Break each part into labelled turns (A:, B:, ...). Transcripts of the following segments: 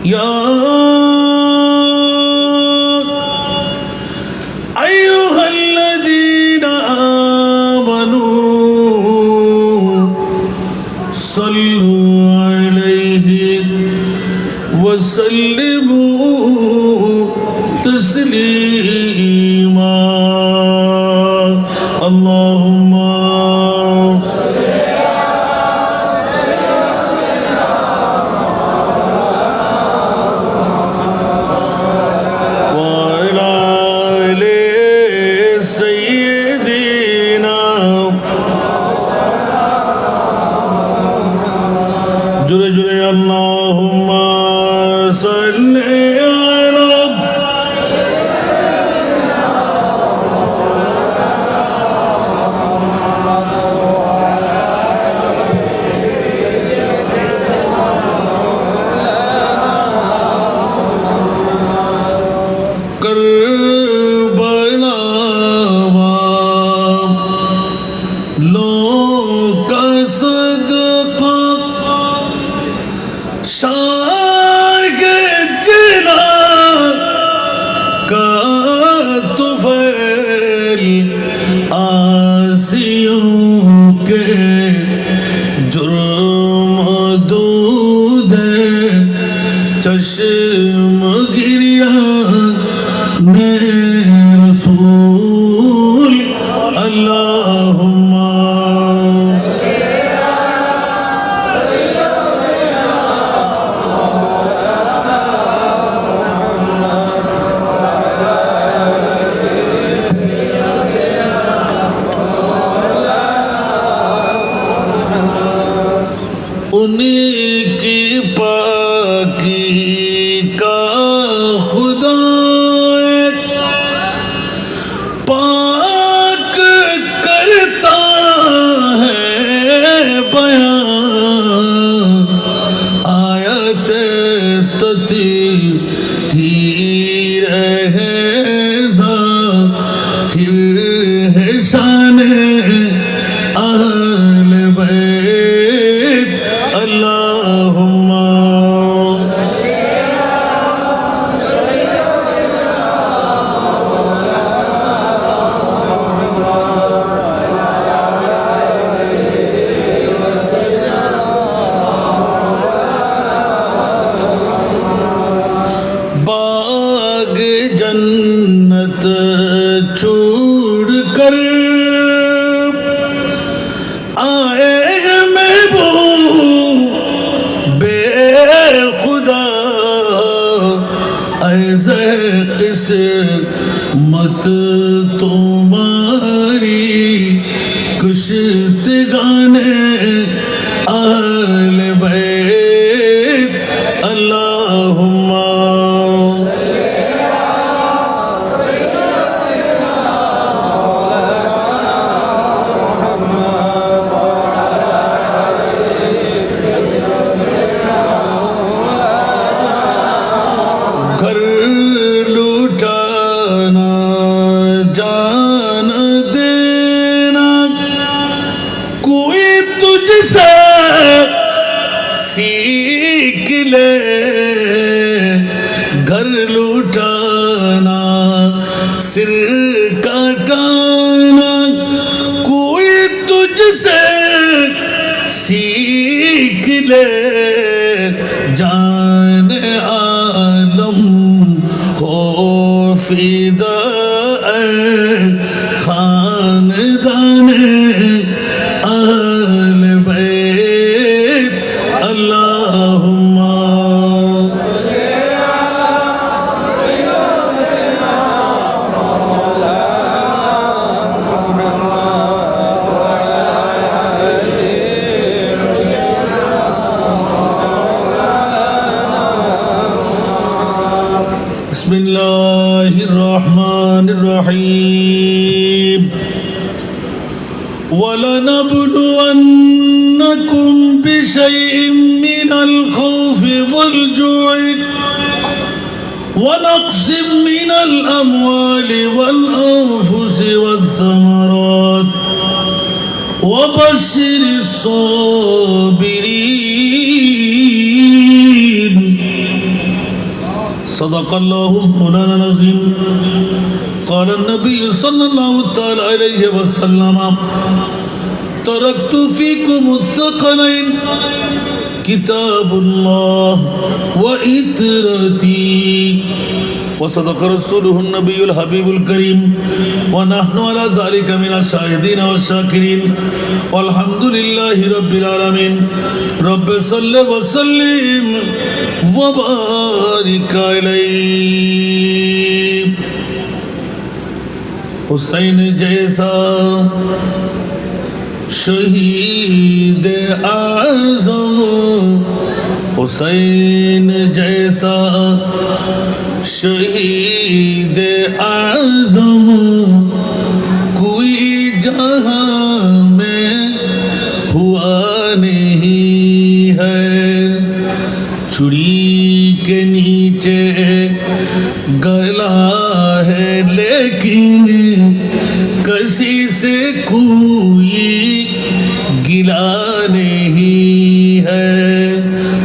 A: يا أيها الذين آمنوا صلوا عليه وسلموا تسليما اللهم وعلى آل سيدنا جل جل اللهم صل على Karbala लो का सदका शाग जिला का तुफैल आसियों के जुर्म दूध चश्म गिरिया रसूल अल्लाहुम्मा उन्हीं की पाकी का खुदा पाक करता है बयान आयत ततीहीर है ज़ाहिर है शान अहल बैत अल्लाहुम्मा बाग जन्नत छोड़ कर आए महबूब बेखुदा ऐसे किस्मत तुम्हारी कुश्तगाने अहल बैत अल्लाहुम्मा घर लुटाना जान देना कोई तुझसे सीख ले घर लुटाना सिर काटाना कोई तुझसे सीख ले जान आलम हो फिदा खानदान अहल बैत अल्लाहुम्मा बिस्मिल्लाहिर्रहमानिर्रहीम वलनब्लुवन्नकुम बिशैइन मिनल खौफि वल जु'i वनक़्सिम मिनल अम्वालि वल अन्फुसि वत्थमरात वबश्शिरिस साबिरीन صدق الله مولانا العظيم قال النبي صلى الله تعالى عليه وسلم تركت فيكم الثقلين كتاب الله وإترتي وصدق رسوله النبي الحبيب الكريم ونحن على ذلك من الشاهدين والشاكرين والحمد لله رب العالمين رب صل وسلم وبارك عليه حسین جیسا شہید اعظم حسین جیسا شہید اعظم کوئی جہاں میں ہوا نہیں ہے چھری کے نیچے گلا ہے لیکن کسی سے کوئی گلا نہیں ہے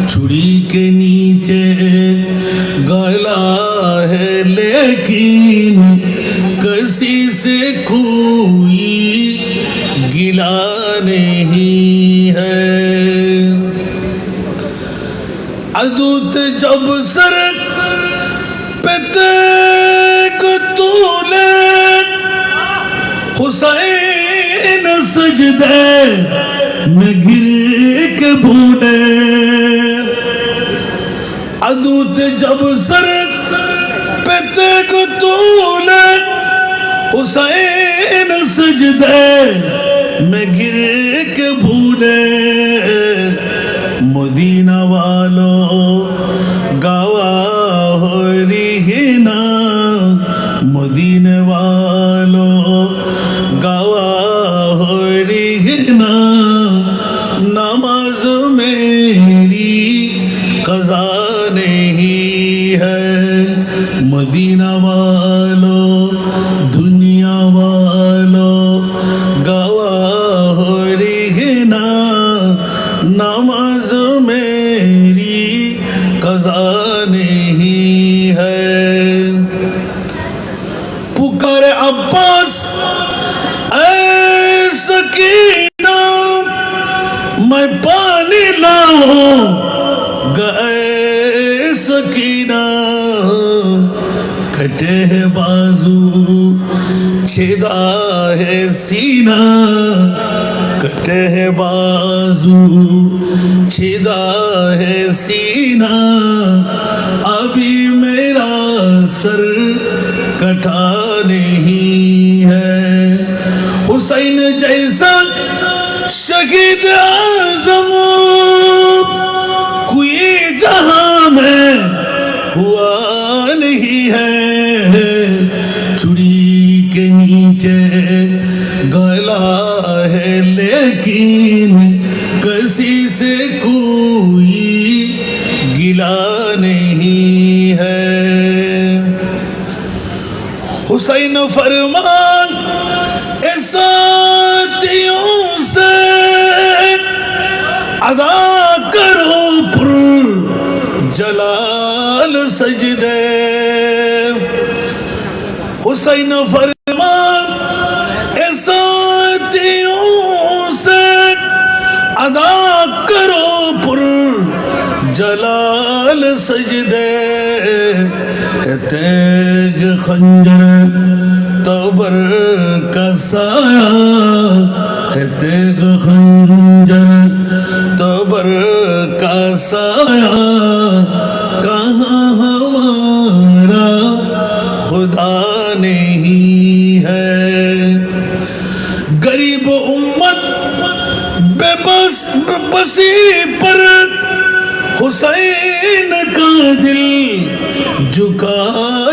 A: چھری کے نیچے گلا ہے لیکن کسی سے کوئی گلا نہیں ہے عدوت جب سر پہ تیگ تولے حسین سجدے میں گر کے بھولے عدوت جب سر پہ تیگ تولے حسین سجدے میں گر کے بھولے مدینہ والوں گواہ ہو رہنا مدینہ والوں گواہ ہو رہنا نماز میری قضا نہیں ہے مدینہ والوں دنیا والوں گواہ ہو رہنا نماز میری قضا نہیں ہے پکارے عباس اے سکینہ میں پانی لاؤں گئے سکینہ کٹے ہے بازو چھیدا ہے سینہ کٹے ہے بازو چھیدا ہے سینہ ابھی میرا سر کٹا نہیں ہے حسین جیسا شہید اعظم کوئی جہاں میں ہوا نہیں ہے چھری کے نیچے گلا ہے لیکن کسی سے کوئی گلا نہیں ہے حسین فرمان اے ساتھیوں سے ادا کرو پر جلال سجدے حسین فرمان اے ساتھیوں سے ادا کرو پر جلال سجدے ہے تیگ خنجر تبر کا سایہ ہے تیگ خنجر تبر کا سایہ کہاں ہمارا خدا نہیں ہے غریب امت بے بسی پر حسین کا دل جھکا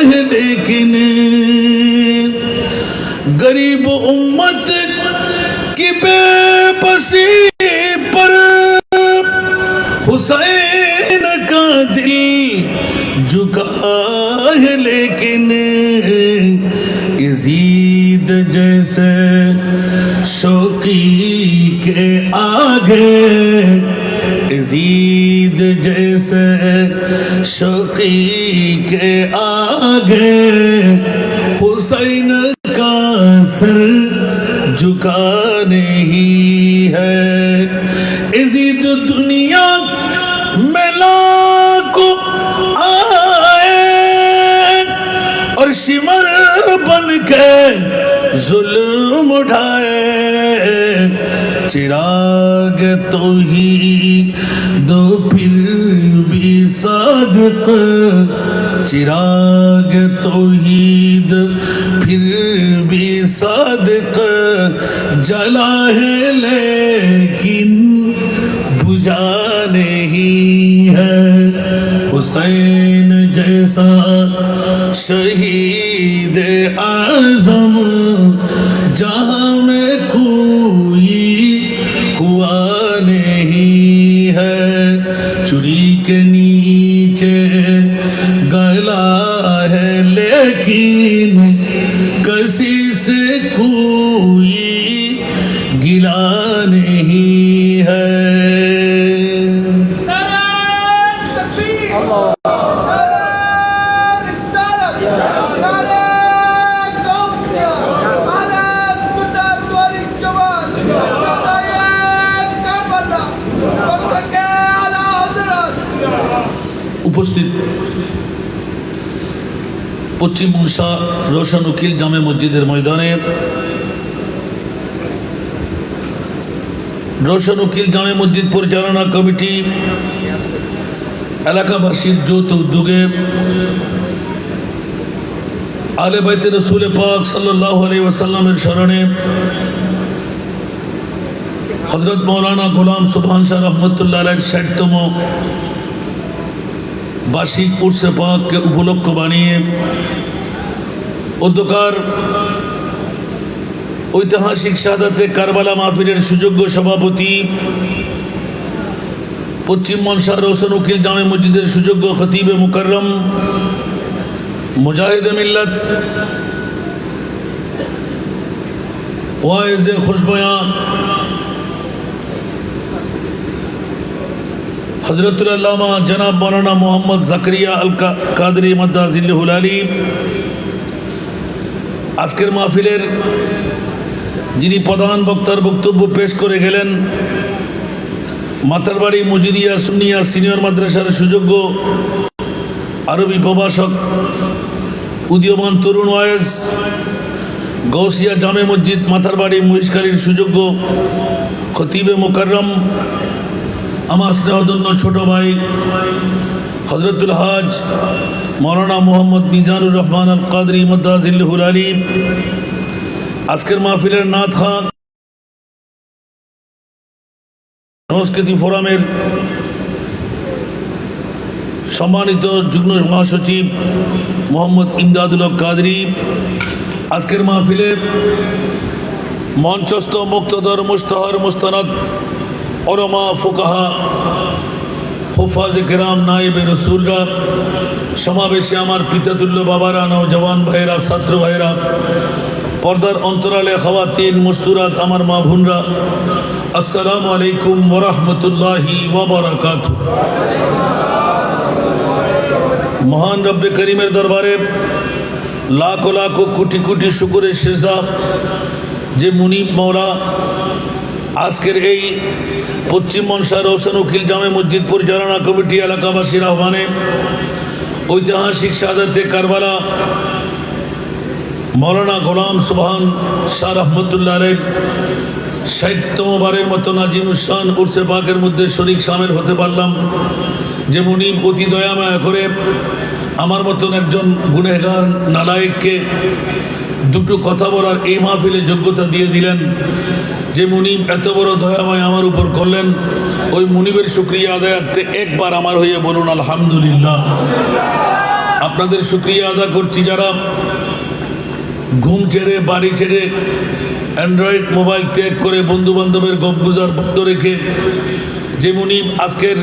A: ہے لیکن غریب امت کی بے بسی پر حسین کا دل جھکا ہے لیکن یزید جیسے شوقی کے آگے यजीद जैसे शकी के आगे हुसैन का सर झुका नहीं है। यजीद दुनिया में लाखों आए और शिमर बन के जुल्म उठाए, चिराग तौहीद फिर भी सादिक, चिराग तौहीद फिर भी सादिक, जला है लेकिन बुझा नहीं है। हुसैन जैसा शहीद आज़म जहाँ में कोई हुआ नहीं है। चुरी के नीचे गला है लेकिन किसी से कोई गिला नहीं है। উপস্থিত পশ্চিম মনসা রোশন উকিল জামে মসজিদের ময়দানে রোশন উকিল জামে মসজিদ পরিচালনা কমিটি এলাকাবাসীর যৌথ উদ্যোগে আলে বাইতে রসুল পাক সাল্লাল্লাহু আলাইহি ওয়াসাল্লামের স্মরণে হযরত মাওলানা গোলাম সুবহান শাহ রহমতুল্লাহ আলাইহির ৬০তম বার্ষিক উরসে পাককে উপলক্ষ বানিয়ে অধ্যকার ঐতিহাসিক শাহাদাতে কারবালা মাহফিলের সুযোগ্য সভাপতি পশ্চিম মনসা রোশন উকিল জামে মসজিদের সুযোগ্য খতিবে মুকাররম মুজাহিদে মিল্লাত ওয়াইজে খুশবয়ান হযরতুল আল্লামা জনাব মাওলানা মোহাম্মদ জাকারিয়া আল কাদরি মাদ্দাজিল্লাহুল আলী, আজকের মাহফিলের যিনি প্রধান বক্তার বক্তব্য পেশ করে গেলেন, মাতারবাড়ি মজিদিয়া সুন্নিয়া সিনিয়র মাদ্রাসার সুযোগ্য আরবি প্রভাষক, উদীয়মান তরুণ ওয়াইজ, গৌসিয়া জামে মসজিদ মাতারবাড়ি মহিষকালীর সুযোগ্য খতিবে মুকাররম, আমার স্নেহধন্য ছোট ভাই হযরতুল হাজ মাওলানা মোহাম্মদ মিজানুর রহমান আল কাদরি মাদ্দাজিল্লাহুল আলী, আজকের মাহফিলের নাত খান সংস্কৃতি ফোরামের সম্মানিত যুগ্ম মহাসচিব মোহাম্মদ ইমদাদুল হক কাদরি, আজকের মাহফিলে মঞ্চস্থ মুক্তদর মুস্তাহার মুস্তানাদ ওলামা ফুকাহা হুফাজ কেরাম নায়েবে রসুলরা, সমাবেশে আমার পিতাতুল্য বাবারা, নওজওয়ান ভাইরা, ছাত্র ভাইরা, পর্দার অন্তরালে খাওয়াতিন মুস্তুরাত আমার মা বোনরা, আসসালামু আলাইকুম ওয়া রাহমাতুল্লাহি ওয়া বারাকাতুহু। মহান রব্বে করিমের দরবারে লাখো লাখো কোটি কোটি শুকরের সিজদা যে মুনিব মাওলা আজকের এই পশ্চিম মনসা রোশন উকিল জামে মসজিদ পরিচালনা কমিটি এলাকাবাসীর আহ্বানে ঐতিহাসিক শাহাদাতে কারবালা মাওলানা গোলাম সুবহান শাহ রহমতুল্লাহ আলাইহির ৬০তম বারের মতো নাজিমুসান উরসে পাকের মধ্যে শরীক শামিল হতে পারলাম। যে মুনিব অতি দয়াময় করে আমার মতন একজন গুনেহগার নালায়েককে দুটো কথা বলার এই মাহফিলে যোগ্যতা দিয়ে দিলেন, যে মুনিব এত বড় দয়াময় আমার উপর করলেন, ওই মুনিবের শুকরিয়া আদায়ার্থে একবার আমার হয়ে বলুন আলহামদুলিল্লাহ। আপনাদের শুকরিয়া আদা করছি যারা ঘুম ছেড়ে, বাড়ি ছেড়ে, অ্যান্ড্রয়েড মোবাইল ত্যাগ করে, বন্ধু বান্ধবের গপগুজার বন্ধ রেখে যে মুনিব আজকের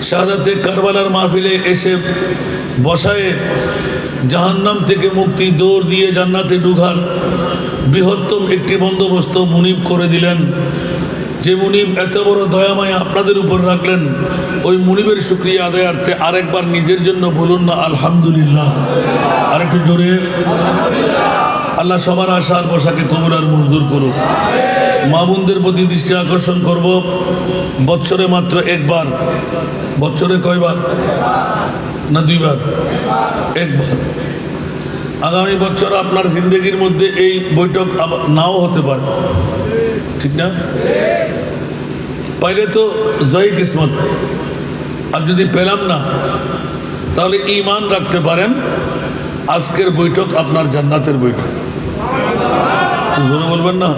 A: শাহাদাতে কারবালার মাহফিলে এসে বসায় জাহান্নাম থেকে মুক্তি, দৌড় দিয়ে জান্নাতে ঢুকার বৃহত্তম একটি বন্দোবস্ত মুনিব করে দিলেন। যে মুনিব এত বড় দয়াময় আপনাদের উপর রাখলেন, ওই মুনিবের শুকরিয়া আদায়ার্থে আরেকবার নিজের জন্য বলুন না আলহামদুলিল্লাহ। আরেকটু জোরে। আল্লাহ সবার আশা আর বসাকে কবুল আর মঞ্জুর করুক। মা বোনদের প্রতি দৃষ্টি আকর্ষণ করব, বৎসরে মাত্র একবার। বৎসরে কয়বার না দুইবার? একবার। আগামী বছর আপনার জিন্দগির মধ্যে এই বৈঠক নাও হতে পারে, ঠিক না? পাইলে তো জয় কিসমত, আর যদি পেলাম না তাহলে ঈমান রাখতে পারেন আজকের বৈঠক আপনার জান্নাতের বৈঠক। জোরে বলবেন না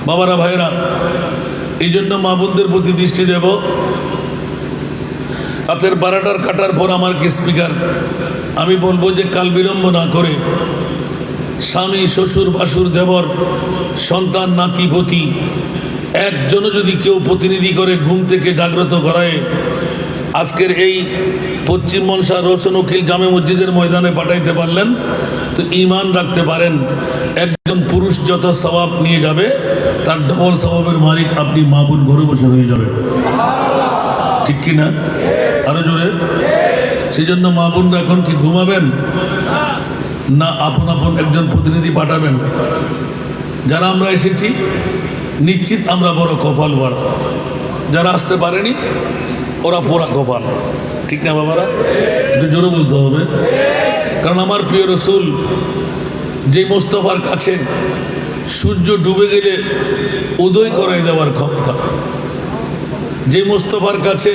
A: বাবারা, ভাইরা? এই জন্য মা বোনদের প্রতি দৃষ্টি দেব। রাতের 12টার কাটার পর আমার কি স্পিকার, আমি বলবো যে কাল বিলম্ব না করে স্বামী, শ্বশুর, ভাসুর, দেবর, সন্তান, নাতি, পতি একজনও যদি কেউ প্রতিনিধি করে ঘুম থেকে জাগ্রত করায় আজকের এই পশ্চিম মনসা রোশন উকিল জামে মসজিদের ময়দানে পাঠাইতে পারলেন তো ঈমান রাখতে পারেন একজন পুরুষ যত সওয়াব নিয়ে যাবে তার ডবল সওয়াবের মালিক আপনি মা বোন ঘরে বসে হয়ে যাবে, ঠিক কি না? আরো জোরে। সেই জন্য মা বোনরা এখন কি ঘুমাবেন না আপন আপন একজন প্রতিনিধি পাঠাবেন? যারা আমরা এসেছি নিশ্চিত আমরা বড় কপাল বাড়া, যারা আসতে পারেনি ওরা পোড়া কপাল, ঠিক না বাবারা? একটু জোরে বলতে হবে, কারণ আমার প্রিয় রসুল যে মোস্তফার কাছে সূর্য ডুবে গেলে উদয় করাই দেওয়ার ক্ষমতা, যে মোস্তফার কাছে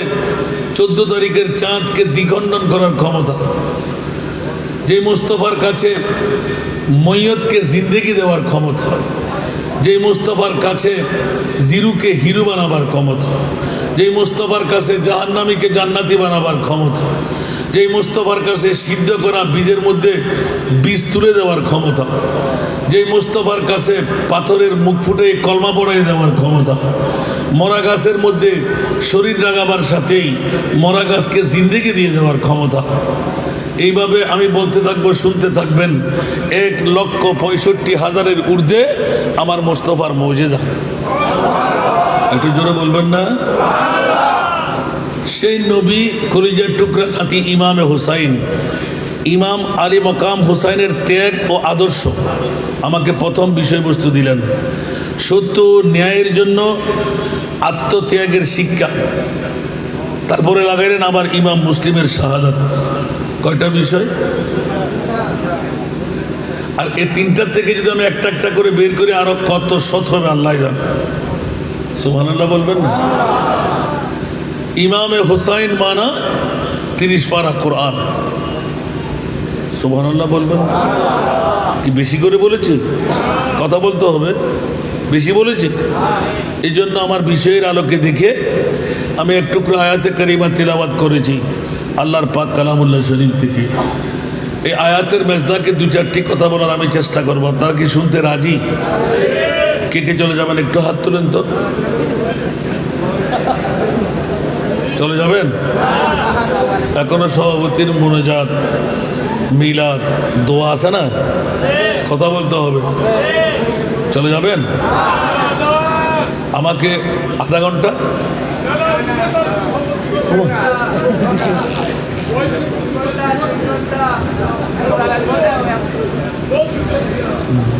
A: 14 তারিখের চাঁদকে দ্বিখণ্ডন করার ক্ষমতা, যে মোস্তফার কাছে মৈয়তকে জিন্দেগি দেওয়ার ক্ষমতা, যে মোস্তফার কাছে জিরুকে হিরু বানাবার ক্ষমতা, যে মোস্তফার কাছে জাহান্নামীকে জান্নাতি বানাবার ক্ষমতা, যে মোস্তফার কাছে সিদ্ধ করা বীজের মধ্যে বীজ তুলে দেওয়ার ক্ষমতা, যে মোস্তফার কাছে পাথরের মুখ ফুটে কলমা পড়াই দেওয়ার ক্ষমতা, মরা গাছের মধ্যে শরীর লাগাবার সাথেই মরা গাছকে জিন্দেগি দিয়ে দেওয়ার ক্ষমতা। এইভাবে আমি বলতে থাকবো, শুনতে থাকবেন। 1,65,000-এর ঊর্ধ্বে আমার মোস্তফার মৌজেজা। একটু জোরে বলবেন না? সেই নবী কলিজার টুকরা নাতি ইমামে হুসাইন, ইমাম আলী মকাম হুসাইনের ত্যাগ ও আদর্শ আমাকে প্রথম বিষয়বস্তু দিলেন। সত্য ন্যায়ের জন্য আত্মত্যাগের শিক্ষা। তারপরে লাগাইলেন আবার ইমাম মুসলিমের শাহাদাত। কয়টা বিষয়? আর এই তিনটার থেকে যদি আমি একটা একটা করে বের করি আরো কত শত হবে আল্লাহ জানে। সুবহানাল্লাহ বলবেন না? ইমামে হুসাইন মানা 30 পারা কোরআন। সুবহানাল্লাহ বলবেন কি? বেশি করে বলেছি? কথা বলতে হবে, বেশি বলেছি। এই জন্য আমার বিষয়ের আলোকে দেখে আমি একটু আয়াতে কারিমা তিলাওয়াত করেছি আল্লাহর পাক কালামুল্লাহ শরীফ থেকে। এই আয়াতের মেজদাকে 2-4টি কথা বলার আমি চেষ্টা করবো। আপনারা কি শুনতে রাজি? কে কে চলে যাবেন একটু হাত তুলেন তো। চলে যাবেন? এখনো সভাপতির মুনাজাত, মিলাদ, দোয়া আছে না? কথা বলতে হবে। চলে যাবেন? আমাকে আধা ঘন্টা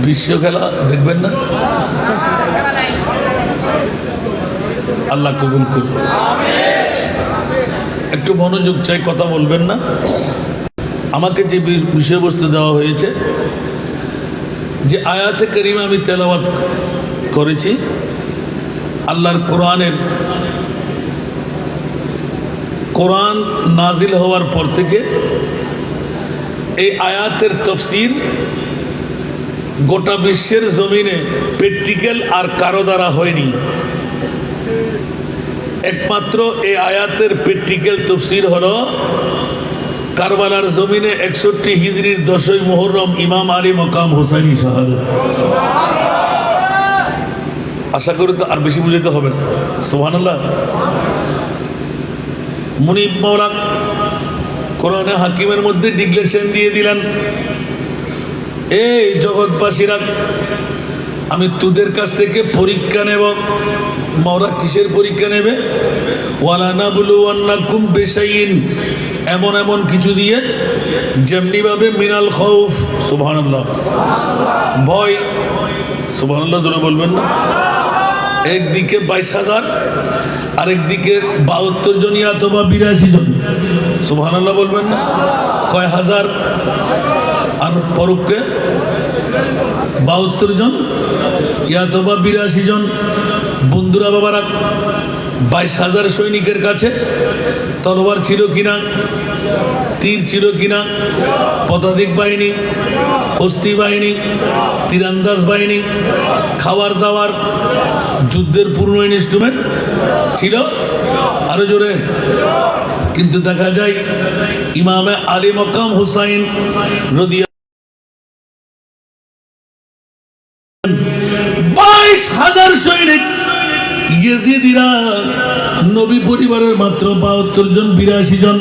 A: বিশ্ব খেলা দেখবেন না? আল্লাহ কবুল করুন। একটু মনোযোগ চাই, কথা বলবেন না। আমাকে যে বিষয়বস্তু দেওয়া হয়েছে, যে আয়াতে কারিমা আমি তেলাওয়াত করেছি আল্লাহর কোরআনের, কোরআন নাজিল হওয়ার পর থেকে এই আয়াতের তফসির গোটা বিশ্বের জমিনে প্র্যাকটিক্যাল আর কারো দ্বারা হয়নি। একমাত্র এই আয়াতের প্র্যাকটিক্যাল তফসির হলো কারবালার জমিনে 61 হিজরির 10ই মুহররম ইমাম আলী মকাম হুসাইনি শাহাদাত। আশা করি তো আর বেশি বুঝাইতে হবে না। সুবহানাল্লাহ। মুনিব মাওলা কোরআনে হাকিমের মধ্যে ডিক্লেরেশন দিয়ে দিলেন, এই জগৎবাসীরা আমি তোদের কাছ থেকে পরীক্ষা নেব। ওরা কিসের পরীক্ষা নেবে? ওয়ালা নাবলুওয়ান্নাকুম বিশাইইন, এমন এমন কিছু দিয়ে, যেমনিভাবে মিনাল খৌফ, সুবহানাল্লাহ, ভয়, সুবহানাল্লাহ জোরে বলবেন না। একদিকে 22,000, আরেকদিকে 72 জন অথবা 82 জন, সুবহানাল্লাহ বলবেন না। কয় হাজার? আর পরোক্ষে 72 জন অথবা 82 জন। বন্ধুরা বাবারা, 22,000 সৈনিকের কাছে তলোয়ার ছিল কিনা, তীর ছিল কিনা, পদাতিক বাহিনী, হস্তি বাহিনী, তীরান্দাজ বাহিনী, খাবার দাবার, যুদ্ধের পূর্ণ ইনস্ট্রুমেন্ট ছিল, আরো জোরে। কিন্তু দেখা যায় ইমামে আলী মকাম হুসাইন রাদিয়াল্লাহু 22,000 সৈনিক, ইয়েজিদিরা নবী পরিবারের মাত্র 72 জন, 82 জন।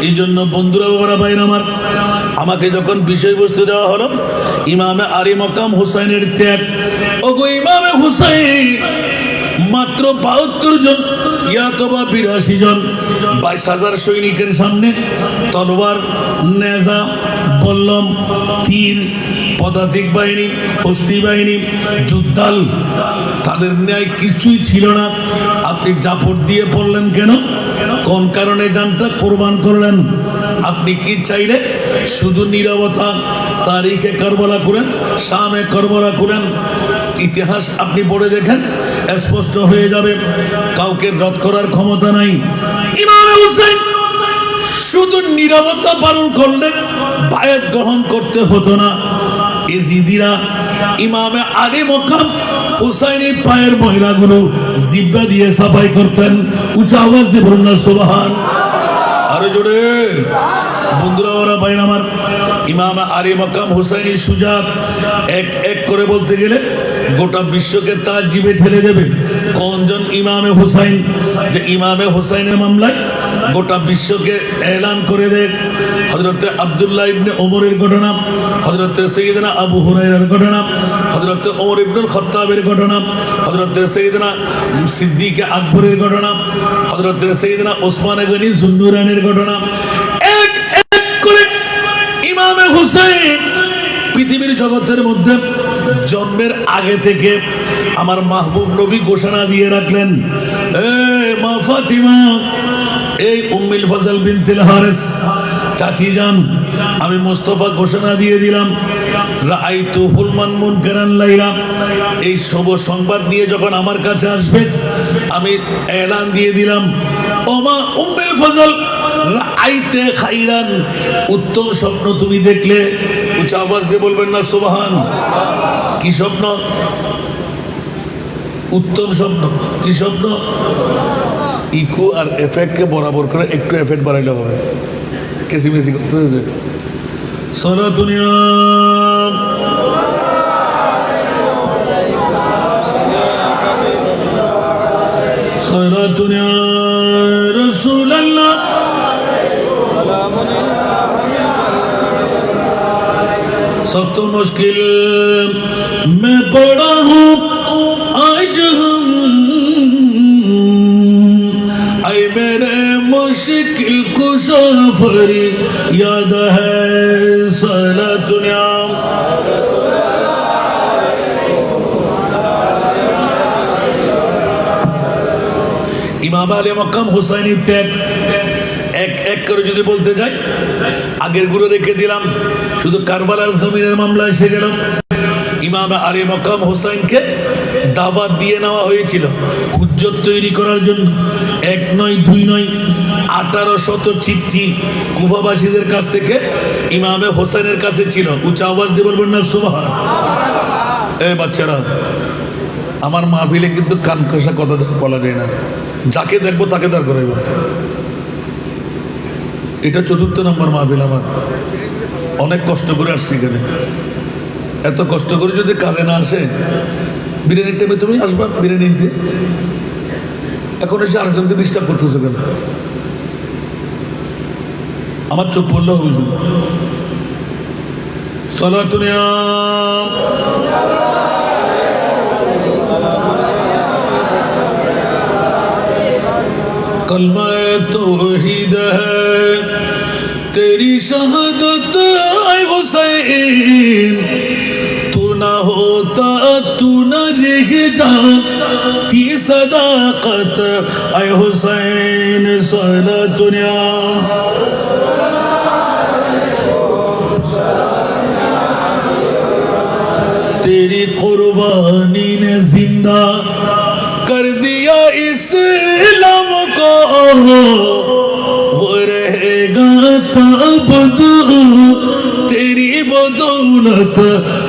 A: এই জন্য বন্ধুরা বাবারা ভাইরা আমার, আমাকে যখন বিষয়বস্তু দেওয়া হলো ইমামে আলী মকাম হুসাইনের ত্যাগ, ওগো ইমামে হুসাইন মাত্র 72 জন অথবা 82 জন, 22,000 সৈনিকের সামনে তলোয়ার, নেজা, বল্লম, তীর, পদাতিক বাহিনী, হস্তি বাহিনী, যুদ্ধাল, তাদের ন্যায় কিছুই ছিল না। আপনি জাফর দিয়ে পড়লেন কেন? কোন কারণে জানটা কোরবান করলেন? আপনি কি চাইলে শুধু নীরবতা, তারিখে কারবালা করেন, শামে কারবালা করেন, ইতিহাস আপনি পড়ে দেখেন, স্পষ্ট হয়ে যাবে। কাউকে রদ করার ক্ষমতা নাই। ইমাম হুসাইন শুধু নীরবতা পালন করলে বায়াত গ্রহণ করতে হতো না। ইজিদিরা ইমামে আলী মকাম হুসাইনি পায়ের ময়লাগুলো জিব্বা দিয়ে সাফাই করতেন। উঁচা আওয়াজ দিয়ে বলুন না সুবহান। আরো জোরে বন্ধুরা ওরা বাইন আমার, ইমামে আলী মকাম হুসাইনি সুজাত এক এক করে বলতে গেলে গোটা বিশ্বকে তার জিভে ঠেলে দেবে। কোনজন? ইমামে হুসাইন। যে ইমামে হুসাইনের মামলায় গোটা বিশ্বকে এলান করে দেয়। হযরতে আব্দুল্লাহ ইবনে ওমরের ঘটনা, হযরতে সাইয়েদনা আবু হুরায়রার ঘটনা, হযরতে ওমর ইবনুল খাত্তাবের ঘটনা, হযরতে সাইয়েদনা সিদ্দিক আকবরের ঘটনা, হযরতে সাইয়েদনা ওসমান গনি জুন্নুরানের ঘটনা, এক এক করে ইমামে হুসাইন পৃথিবীর জগতের মধ্যে জন্মের আগে থেকে আমার মাহবুব নবী ঘোষণা দিয়ে রাখলেন, এ মা ফাতিমা, এই উম্মুল ফজল বিনতুল হারিস চাচি যান, আমি মুস্তাফা ঘোষণা দিয়ে দিলাম, রাআইতু হুলমান মুনকারান লাইলা, এই শুভ সংবাদ নিয়ে যখন আমার কাছে আসবে আমি এলান দিয়ে দিলাম, ও মা উম্মুল ফজল, রাআইতে খাইরান, উত্তম স্বপ্ন তুমি দেখলে। উচ্চ আওয়াজ দিয়ে বলবেন না সুবহান। কি স্বপ্ন? উত্তম স্বপ্ন। কি স্বপ্ন? ইকো আর এফেক্টকে বরাবর করে একটু এফেক্ট বাড়াইলে হবে। কেসিমেসি করতেছে। সালাতুনিয়া সালাতুনিয়া রাসূলুল্লাহ सब तो मुश्किल मैं पड़ा हूँ आज हम, आए मेरे मुश्किल कुशा फरियाद है सलातुनिया। ইমাম আলী মকাম হুসাইনি ত্যাগ এক এক করে যদি বলতে যাই, আগের গুলো রেখে দিলাম, শুধু কারবালার জমিনের মামলা এসে গেল। ইমাম আলী মকাম হুসাইনকে দাওয়াত দিয়ে নেওয়া হয়েছিল হুজ্জত তৈরি করার জন্য। এক নয়, দুই নয়, 1800 চিঠি কুফাবাসীদের কাছ থেকে ইমামে হোসেনের কাছে ছিল। উঁচা আওয়াজ দিয়ে বলবেন না সুবহান। এই বাচ্চারা, আমার মাহফিলে কিন্তু কান কষা কথা বলা যায় না, যাকে দেখবো তাকে দাঁড় করাইব। এটা 4th নম্বর মাহফিল আমার, অনেক কষ্ট করে আসছি এখানে। এত কষ্ট করে যদি কাজে না আসে, বিরিয়ানির টাইমে তুমি আসবা বিরিয়ানি নিতে, এখন এসে আরেকজনকে ডিস্টার্ব করতেছো কেন? আমার চোখ পড়লে হবে শুধু। সালাতুনিয়া कलमा तौहीद है तेरी शहादत ऐ हुसैन तू ना होता तू न रह जाती सदाकत ऐ हुसैन सलातुन्या तेरी कुर्बानी ने जिंदा कर दिया इस्लाम को वो रहेगा ताबद तेरी बदौलत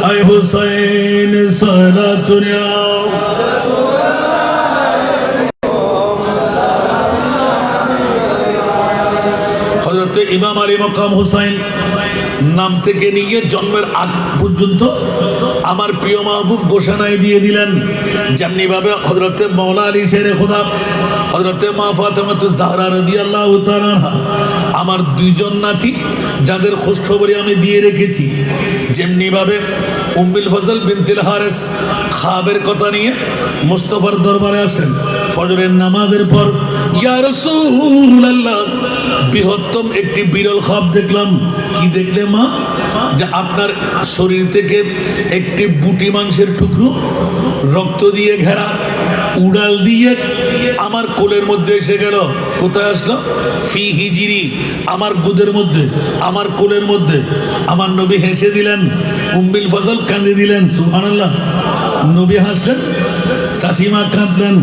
A: ऐ हुसैन सलातुन्या हजरत इमाम আলী মকাম হুসাইন নাম থেকে নিয়ে জন্মের আগ পর্যন্ত আমার প্রিয় মাহবুব ঘোষণায় দিয়ে দিলেন যেমনি ভাবে হযরতে মাওলা আলী শেরে খোদা হযরতে মা ফাতেমাতুজ জাহরা রাদিয়াল্লাহু তাআলা আমার দুইজন নাতি যাদের খোঁজখবরি আমি দিয়ে রেখেছি যেমনি ভাবে উম্মুল ফজল বিনতুল হারিস খাবের কথা নিয়ে মুস্তাফার দরবারে আসলেন ফজরের নামাজের পর ইয়া রাসূলুল্লাহ বৃহত্তম একটি বিরল খাব দেখলাম কি দেখলে মা যে আপনার শরীর থেকে একটি বুটি মাংসের টুকরো রক্ত দিয়ে ঘেরা উড়াল দিয়ে আমার কোলের মধ্যে এসে গেল কোথায় আসলো ফি হিজরি আমার গুদের মধ্যে আমার কোলের মধ্যে আমার নবী হেসে দিলেন উম্মুল ফজল কাঁদে দিলেন সুবহানাল্লাহ নবী হাসলেন চাচিমা কাঁদলেন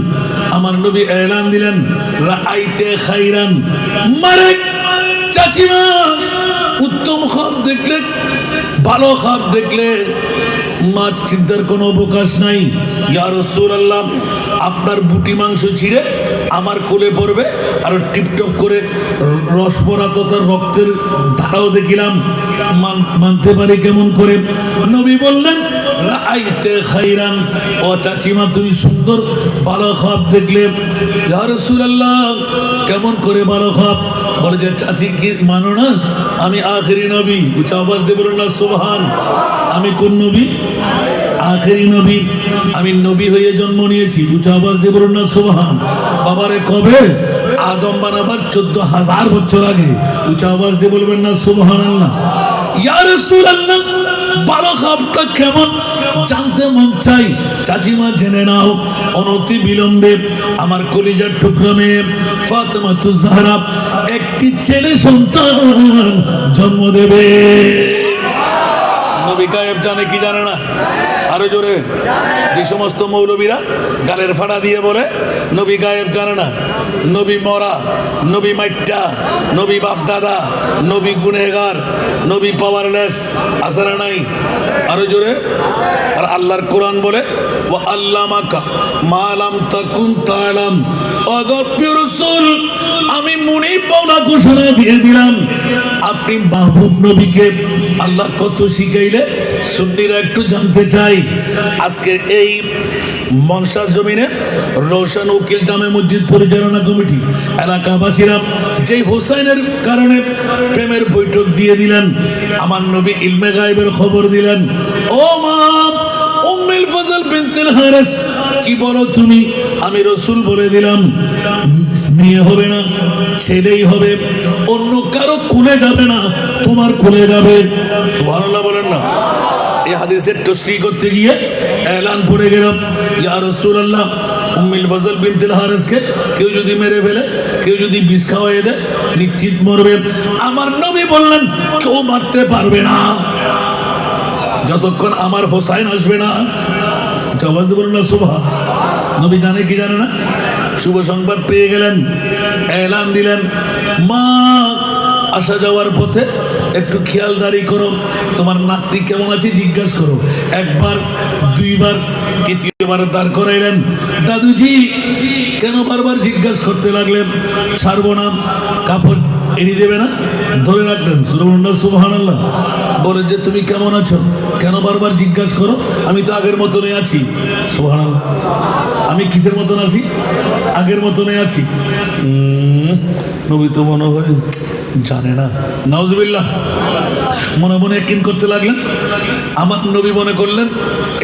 A: আমার নবী এলান দিলেন রাআইতে খাইরান মারে চাচিমা উত্তম খাব দেখলে ভালো খাব দেখলে মা চিন্তার কোনো অবকাশ নাই ইয়া রাসূলুল্লাহ আপনার বুটি মাংস ছিঁড়ে আমার কোলে পড়বে আর টিপটপ করে রস পড়া তথা রক্তের ধারাও দেখিলাম মানতে পারি কেমন করে নবী বললেন রাআইতে খাইরান ও চাচিমা তুমি সুন্দর ভালো খাব দেখলে ইয়া রাসূলুল্লাহ কেমন করে ভালো খাব বলে যে চাচি কি মানো না আমি আখেরি নবী উচ্চ আওয়াজ দিয়ে বলুন না সুবহান আমি কোন নবী আখেরি নবী আমি নবী হয়ে জন্ম নিয়েছি উচ্চ আওয়াজ দিয়ে বলুন না সুবহান বাবারে কবে আদম বানাবার 14,000 বছর আগে উচ্চ আওয়াজ দিয়ে বলবেন না সুবহানাল্লাহ ইয়া রাসূলুল্লাহ ভালো খাবটা কেমন জানতে মন চাই চাচিমা জেনে নাও অনতি বিলম্বে আমার কলিজার টুকরো মেয়ে ফাতেমাতুজ জাহরা একটি ছেলে সন্তান জন্ম দেবে নবী গায়েব জানে কি জানে না আরো জোরে যে সমস্ত মৌলবীরা গালের ফাড়া দিয়ে বলে নবী গায়েব জানে না নবী মরা নবী মাইট্টা নবী বাপ দাদা নবী গুনেগার নবী পাওয়ারলেস আছে না নাই আরো জোরে আর আল্লাহর কোরআন বলে ওয়া আল্লামাকা মা লাম তাকুন তাআলাম ওগো প্রিয় রাসূল আমি মুনিব পাওনা ঘোষণা দিয়ে দিলাম আপনি মাহবুব নবীকে আল্লাহ কত শিখাইলে সুন্নিরা একটু জানতে চাই আজকে এই মনসার জমিনে রওশন উকিল জামে মসজিদ পরিচালনা কমিটি এলাকাবাসীরা যে হোসেনের কারণে প্রেমের বৈঠক দিয়ে দিলেন আমার নবী ইলমে গায়েবের খবর দিলেন ও মা উম্মুল ফজল বিনতুল হারিস কি বলো তুমি আমি রাসূল বলে দিলাম মেয়ে হবে না ছেলেই হবে অন্য কারো কোলে যাবে না তোমার কোলে যাবে সুবহানাল্লাহ বলেন না এই হাদিসের তসরিহ করতে গিয়ে এলান পড়ে গেল ইয়া রাসূলুল্লাহ উম্মুল ফজল বিনতুল হারিসকে কেউ যদি মেরে ফেলে কেউ যদি বিষ খাওয়ায় দেয় নিশ্চিত মরবে আমার নবী বললেন কেউ মারতে পারবে না যতক্ষণ আমার হোসাইন আসবে না জবাব দেবেন না সুবহান নবী জানে কি জানে না শুভ সংবাদ পেয়ে গেলেন এলান দিলেন মা আসা যাওয়ার পথে একটু খেয়ালদারি করো তোমার নাতি কেমন আছে জিজ্ঞাসা করো একবার দুইবার তৃতীয়বার দাঁড় করাইলেন দাদুজি কেন বারবার জিজ্ঞাসা করতে লাগলেন ছাড়বো না কাপড় এনে দেবে না ধরে রাখলেন সুবহানাল্লাহ বলে যে তুমি কেমন আছো কেন বারবার জিজ্ঞাসা করো আমি তো আগের মতনই আছি সুবহানাল্লাহ আমি কিসের মতন আছি আগের মতনই আছি নবী তো মনে হয় জানে না, নাউজুবিল্লাহ। মনে মনে কিন করতে লাগলেন। আমার নবী মনে করলেন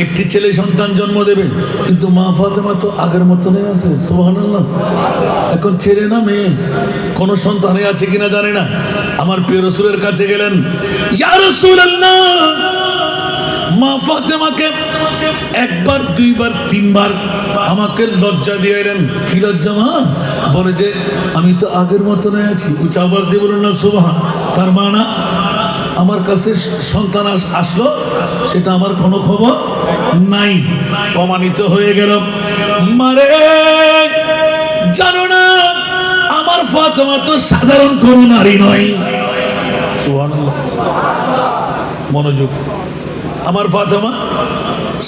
A: একটি ছেলে সন্তান জন্ম দেবে, কিন্তু মা ফাতেমা তো আগের মতনই আছে, সুবহানাল্লাহ। এখন ছেলে না মেয়ে, কোনো সন্তানে আছে কিনা জানে না। আমার প্রিয় রাসূলের কাছে গেলেন, ইয়া রাসূলুল্লাহ, মা ফাতেমাকে একবার দুইবার তিনবার আমাকে লজ্জা দিয়ে এলেন। কি লজ্জা মা? বলে যে আমি তো আগের মতনই আছি। উচ্চ আওয়াজ দিয়ে বলুন না সুবহান। তার মা না আমার কাছে সন্তান আসলো, সেটা আমার কোনো খবর নাই। প্রমাণিত হয়ে গেল। মারে জানো না, আমার ফাতেমা তো সাধারণ কোনো নারী নয়। সুবহানাল্লাহ, মনোযোগ। আমার ফাতেমা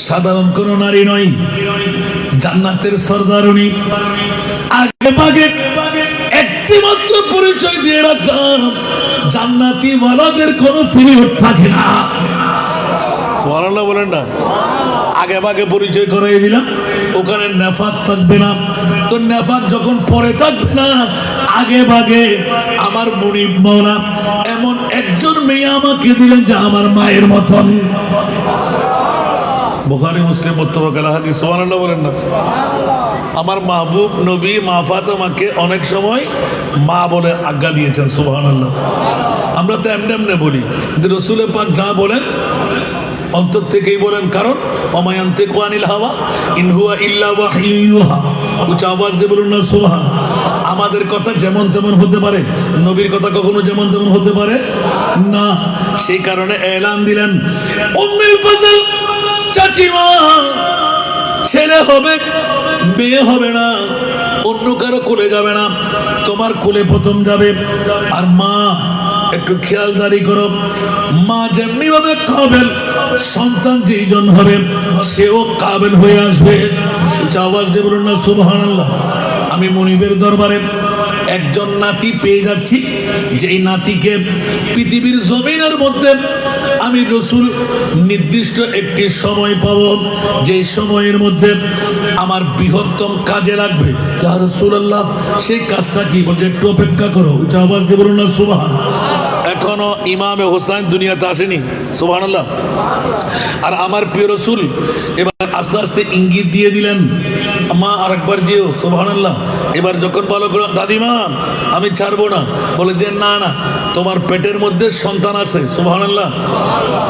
A: সাধারণ কোনো নারী নয়, জান্নাতের সরদারুনি। আগে ভাগে একটি মাত্র পরিচয় দিয়ে রাখলাম, জান্নাতি ওয়ালাদের কোনো পিরিয়ড থাকে না। সুবহানাল্লাহ বলেন না। আগে ভাগে পরিচয় করিয়ে দিলাম, ওখানে নেফাত থাকবে না। তো নেফাত যখন পরে থাকবে না, আগে ভাগে আমার মুনিব মাওলা এমন একজন মেয়ে আমাকে দিলেন যে আমার মায়ের মতন। বুখারী মুসলিম মুত্তাফাক আলাইহি হাদিস। সুবহানাল্লাহ বলেন না। আমার মাহবুব নবী মা ফাতেমাকে অনেক সময় মা বলে আজ্ঞা দিয়েছেন। সুবহানাল্লাহ। আমরা তো এমনি এমনি বলি, কিন্তু রাসূল পাক যা বলেন অন্তর থেকেই বলেন, কারণ ওমা ইয়ানতিকু আনিল হাওয়া ইন হুয়া ইল্লা ওয়াহয়ুন ইউহা। উচ্চ আওয়াজ দিয়ে বলুন না সুবহান। আমাদের কথা যেমন তেমন হতে পারে, নবীর কথা কখনো যেমন তেমন হতে পারে না। সেই কারণে এলান দিলেন, উম্মুল ফজল চাচিমা, ছেলে হবে মেয়ে হবে না, অন্য কারো কোলে যাবে না, তোমার কোলে প্রথম যাবে। আর মা একটু খেয়ালদারি করো, মা যেমনি ভাবে কাবেল, সন্তান যেইজন হবে সেও কাবেল হয়ে আসবে। আওয়াজ দিয়ে বলুন না সুবহানাল্লাহ। আমি মুনিবের দরবারে একজন নাতি পেয়ে যাচ্ছি, যেই নাতিকে পৃথিবীর জমিনের মধ্যে আমি রাসূল নির্দিষ্ট একটি সময় পাবো, যেই সময়ের মধ্যে আমার বৃহত্তম কাজে লাগবে। ইয়া রাসূলুল্লাহ, সেই কাজটা কি? বলছে একটু অপেক্ষা করো। উচ্চ আওয়াজ দিয়ে বলুন না সুবহান। এখনো ইমামে হোসেন দুনিয়াতে আসেনি। সুবহানাল্লাহ। আর আমার প্রিয় রাসূল এবার আস্তে আস্তে ইঙ্গিত দিয়ে দিলেন, মা আরেকবার যেও। সুবহানাল্লাহ। এবার যখন বলো দাদিমা আমি ছাড়বো না, বলে যে না না, তোমার পেটের মধ্যে সন্তান আছে। সুবহানাল্লাহ।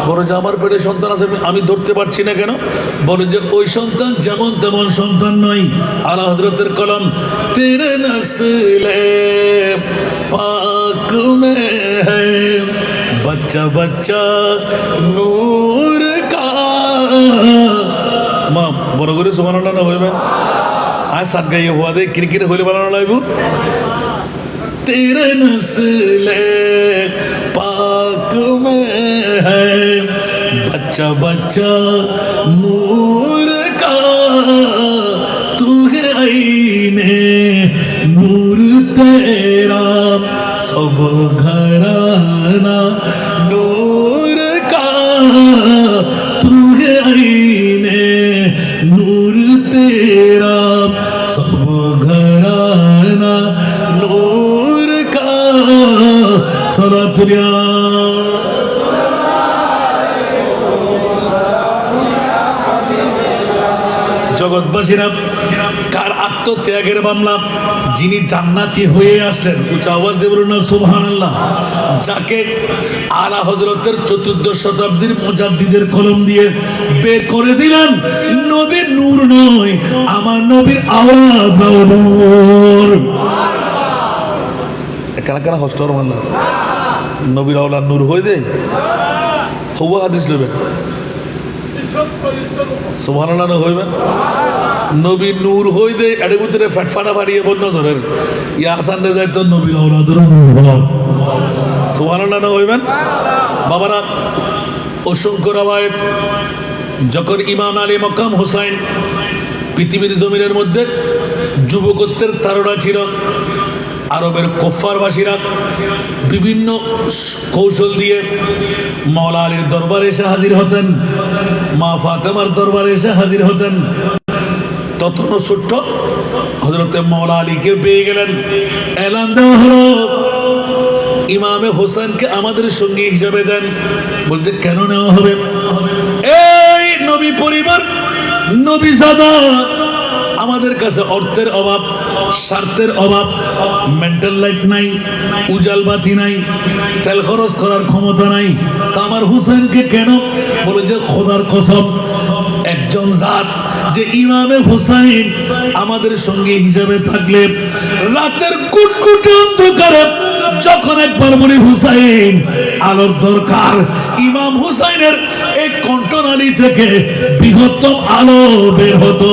A: বলে যে আমার পেটে সন্তান আছে, আমি ধরতে পারছি না কেন? বলে যে ওই সন্তান যেমন তেমন সন্তান নয়। আলা হযরতের কলম, তেরে নসলে পাক মে হ্যায় বাচ্চা বাচ্চা নূর কা। মা বড় করে সুবহানাল্লাহ না হইবেন। আজ সাত গাইয়ে হওয়া দে ক্রিকেট হইলে বানানো লাগবো। তেরে নসলে পাক মে হ্যায় বাচ্চা বাচ্চা নূর কা, তু হে আইনে নূর তেরা সব ঘরানা নূর কা, তু হে আইনে নূর তেরা সব ঘরানা নূর কা। সালাতুল্লাহ। জগৎবাসীরা কার আত্মত্যাগের মামলা, যিনি জান্নাতি হয়ে আসলেন। উচ্চ আওয়াজ দিয়ে বলুন না সুবহানাল্লাহ। যাকে আলা হযরতের 14 শতাব্দীর মুজাদ্দিদের কলম দিয়ে বের করে দিলেন, নবীর নূর নয়, আমার নবীর আওলাদ নূর। কারা কারা হস্টর মানলা নবীর আওলাদ নূর হয়ে দেয়। হওয়া হাদিস লবেন সুবহানাল্লাহ না হইবেন। নবী নূর হই দে এর ভিতরে ফটফাটা ফাড়িয়ে বন্য ধরেন ইয়া হাসান রে যায় তো নবীর আওলাদের নূর হল। সুবহানাল্লাহ না হইবেন। বাবারা, অসংখ্য রাওয়ায়াত, যখন ইমাম আলী মকাম হুসাইন পৃথিবীর জমিনের মধ্যে যুবকত্বের তারণা ছিল, আরবের কুফফারবাসীরা বিভিন্ন কৌশল দিয়ে মাওলা আলীর দরবারে এসে হাজির হতেন, মা ফাতেমার দরবারে এসে হাজির হতেন। তখন ছোট্ট হযরত মাওলা আলীকে পেয়ে গেলেন। এলান দেওয়া হলো, ইমামে হোসেনকে আমাদের সঙ্গী হিসাবে দেন। বলতে কেন নেওয়া হবে? এই নবী পরিবার, নবী জাদা, আমাদের কাছে অর্থের অভাব, স্বার্থের অভাব, মেন্টাল লাইট নাই, উজাল বাতি নাই, তেল খরচ করার ক্ষমতা নাই, তা আমার হুসেনকে কেন? বলে যে খোদার কসম, একজন জাত যে ইমামে হুসাইন আমাদের সঙ্গে হিসাবে থাকলে রাতের কুটকুটে অন্ধকারে যখন একবার বলি হুসাইন আলোর দরকার, ইমাম হুসাইনের এই কণ্ঠনালী থেকে বৃহত্তম আলো বের হতো।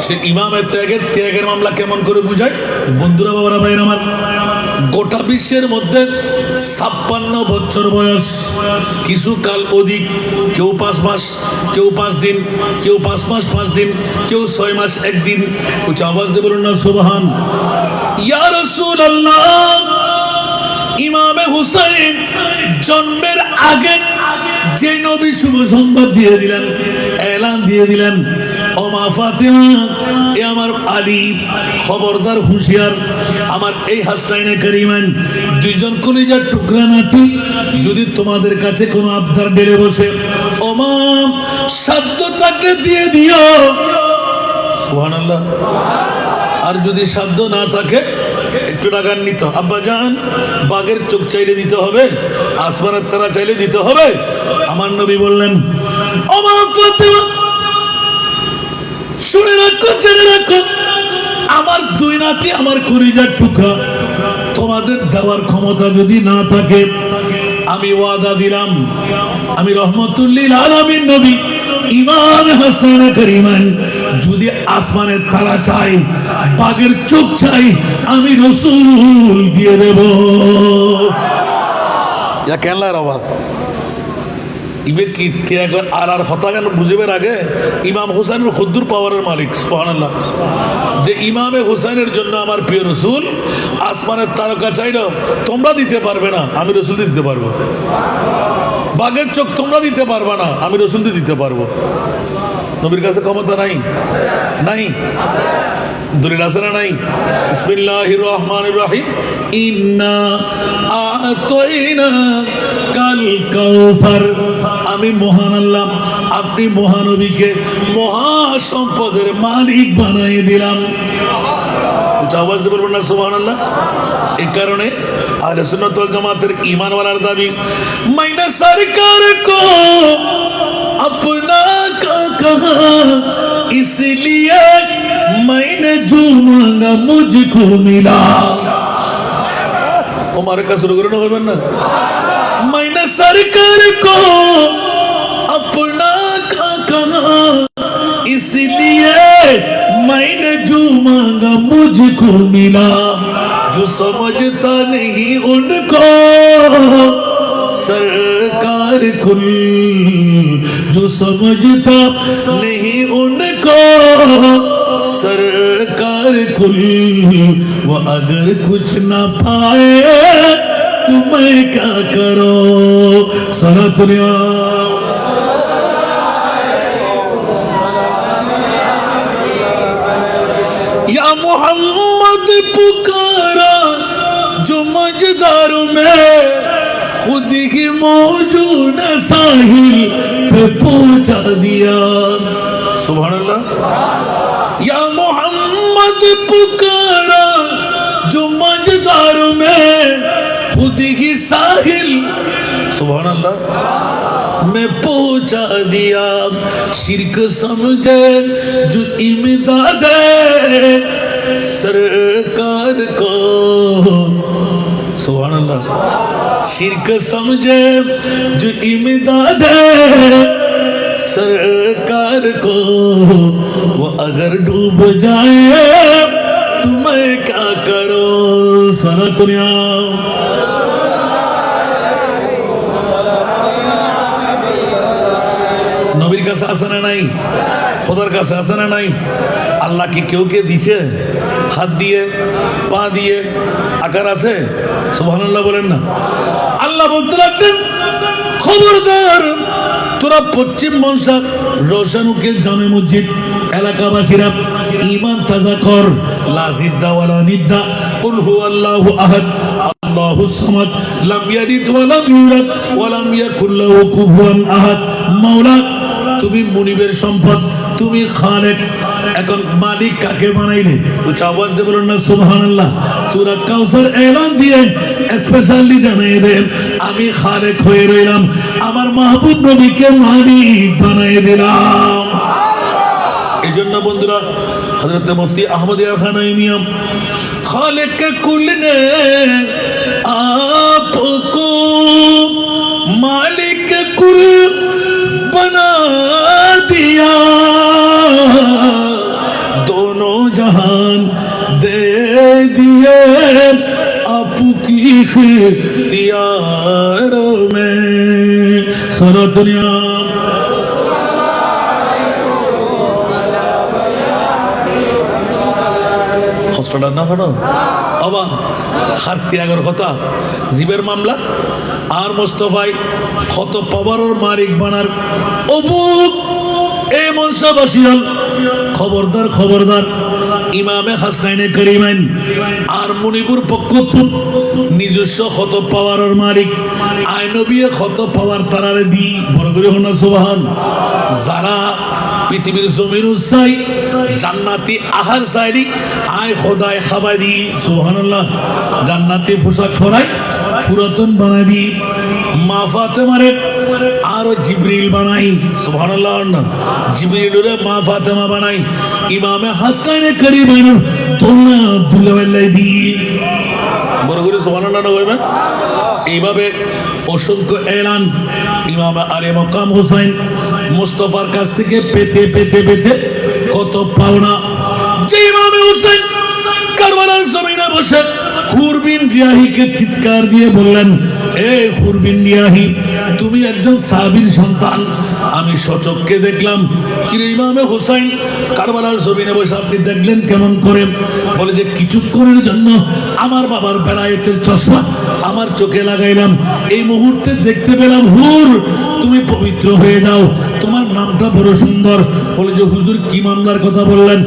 A: সে ইমামের ত্যাগের মামলা কেমন করে বুঝায়? বন্ধুরা, বাবারা, ভাইরা আমার, গোটা বিশ্বের মধ্যে 56 বছর বয়স, কিছু কাল অধিক, কেউ 5 মাস, কেউ 5 দিন, কেউ 5 মাস 5 দিন, কেউ 6 মাস 1 দিন। উচ্চ আওয়াজ দিয়ে বলুন না সুবহান। ইয়া রাসূলুল্লাহ, ইমামে হুসাইন জন্মের আগে যে নবী শুভ সংবাদ দিয়ে দিলেন, এলান দিয়ে দিলেন, ও মা ফাতেমা, এ আমার আলী, খবরদার, হুঁশিয়ার, আমার এই হাসনাইনে কারিমান দুইজন কলিজার টুকরা নাতি যদি তোমাদের কাছে কোনো আবদার বেড়ে বসে, ও মা, সাধ্য থাকলে দিয়ে দিও, সুবহানাল্লাহ। আর যদি সাধ্য না থাকে একটু রাগান্বিত, আব্বা জান, বাঘের চোখ চাইলে দিতে হবে, আসমানের তারা চাইলে দিতে হবে। আমার নবী বললেন, ও মা ফাতেমা, শুনে রাখো, জেনে রাখো, আমার 2 নাতি আমার কলিজার টুকরা, তোমাদের দেওয়ার ক্ষমতা যদি না থাকে, আমি ওয়াদা দিলাম, আমি রহমতুল্লিল আলামিন নবী ইমাম হাসান কারিমান যদি আসমানের তারা চাই, বাঘের চোখ চাই, আমি রাসূল দিয়ে দেব। ইয়া কেনলা রবা ইবে কি ত্যাগ আর হতা কেন বুঝিবের আগে ইমাম হুসাইনের খুদ্দুর পাওয়ারের মালিক, সুবহানাল্লাহ। যে ইমামে হুসাইনের জন্য আমার প্রিয় রসুল আসমানের তারকা চাইল, তোমরা দিতে পারবে না, আমি রসুল দিতে পারবো। বাঘের চোখ তোমরা দিতে পারবে না, আমি রসুল দিতে পারবো। নবীর কাছে ক্ষমতা নাই? নাই? দলিল আছে না নাই? বিসমিল্লাহির রহমানির রহিম, ইন্না আতাইনা কাল কাউসার, আমি মহান আল্লাহ, আপনি মহানবীকে মহাসম্পদের মালিক বানিয়ে দিলাম। আওয়াজ দিয়ে বলবেন না সুবহানাল্লাহ। এই কারণে আহলে সুন্নাত ওয়াল জামাতের ঈমানওয়ালার দাবি, মাইনা সরকার কো अपना का कहा, इसलिए मैंने जो मांगा मुझको मिला। हमारे का शुरू करो ना, मैंने सरकार को अपना का कहा, इसलिए मैंने जो मांगा मुझको मिला। जो समझता नहीं उनको सरकार कुल, जो समझता नहीं उनको सरकार कुल, वो अगर कुछ ना पाए तो मैं क्या करो। सारा दुनिया या मोहम्मद पुकारा जो मजदार में खुद ही मौजूद साहिल पे पहुंचा दिया। सुभानअल्लाह। या मोहम्मद पुकारा जो मजदार में खुद ही साहिल, सुभानअल्लाह, मैं पहुंचा दिया। शिरक समझे जो इमदाद सरकार को, सुभानअल्लाह। शिरक समझे जो इमदाद सरकार को, वो अगर डूब जाए तो मैं क्या करो। सारा दुनिया নবীর কাছে আসে না নাই? খোদার কাছে আছে না নাই? আল্লাহ কি কেউ কে দিছে? হাত দিয়ে, পা দিয়ে আকার আছে? সুবহানাল্লাহ বলেন না। আল্লাহ বলতে লাগলেন, খবরদার তোরা পশ্চিম মনসা রোশানুকে জামে মসজিদ এলাকাবাসীরা ঈমান তাজা কর। লা জিদ্দা ওয়ালা নিদ্দা, কুল হুয়াল্লাহু আহাদ আল্লাহুস সামাদ লাম ইয়ালিদ ওয়া লাম ইউলাদ ওয়া লাম ইয়াকুল লাহু কুফুয়ান আহাদ। মাওলা তুমি মুনিবের সম্পদ, তুমি খালেক। এখন মালিক কাকে বানাইলে? উচ্চ আওয়াজ দিয়ে বলুন না সুবহানাল্লাহ। সূরা কাউসার এলান দিয়ে স্পেশালি জানিয়ে দেন, আমি খালেক হয়ে রইলাম, আমার মাহবুব নবীকে মালিক বানিয়ে দিলাম। এই জন্য বন্ধুরা, হযরত মুফতি আহমদ ইয়ার খান ইমিয়াম খালেক কুল নে আপকো মালিক কুল बना दिया, दोनों जहान दे दिए आपकी इख्तियारों में। सारा दुनिया কষ্টটা না হলো বাবা, হাত ত্যাগের কথা, জীবের মামলা আর মোস্তফাই কত পাওয়ারের মালিক বানার অবুক এই মনসাবাসী হল। খবরদার খবরদার, ইমামে হাসনাইনে করিমাইন আর মুনিবুর পক্ষ নিজস্ব কত পাওয়ারের মালিক, আইনবিয়ে কত পাওয়ার তারারে দি বড় করে হনা সুবহান। যারা পৃথিবীর জমিন চাই জান্নাতি আহার চাইলি আয় খোদায় খাবাই দি সুবহানাল্লাহ, জান্নাতি পোশাক খরাই পুরাতন বানাই দি, মা ফাতেমারে আরো জিবরিল বানাই সুবহানাল্লাহ, না জিবরিলরে মা ফাতেমা বানাই, ইমামে হাসনাইনে করিমাইন তোমরা দুলাওয়ালাই দি বড় করে সুবহানাল্লাহ না কইবেন। এইভাবে অসংখ্য এলান ইমাম আরে মকাম হুসাইন মুস্তাফার কাছ থেকে পেতে পেতে পেতে কত পাওনা। যে ইমামে হুসাইন কারবালার জমিনে বসে হুর বিন রিয়াহিকে চিৎকার দিয়ে বললেন, এ হুর বিন রিয়াহি, তুমি একজন সাহাবীর সন্তান, আমি সচক্ষে দেখলাম। কি ইমামে হুসাইন কারবালার জমিনে বসে আপনি দেখলেন কেমন করে? বলে যে কিছুক্ষণের জন্য আমার বাবার বেলায়েতের চশমা আমার চোখে লাগাইলাম, এই মুহূর্তে দেখতে পেলাম হুর তুমি পবিত্র হয়ে যাও, তোমার নামটা বড় সুন্দর। বলে যে হুজুর কি মামলার কথা বললেন?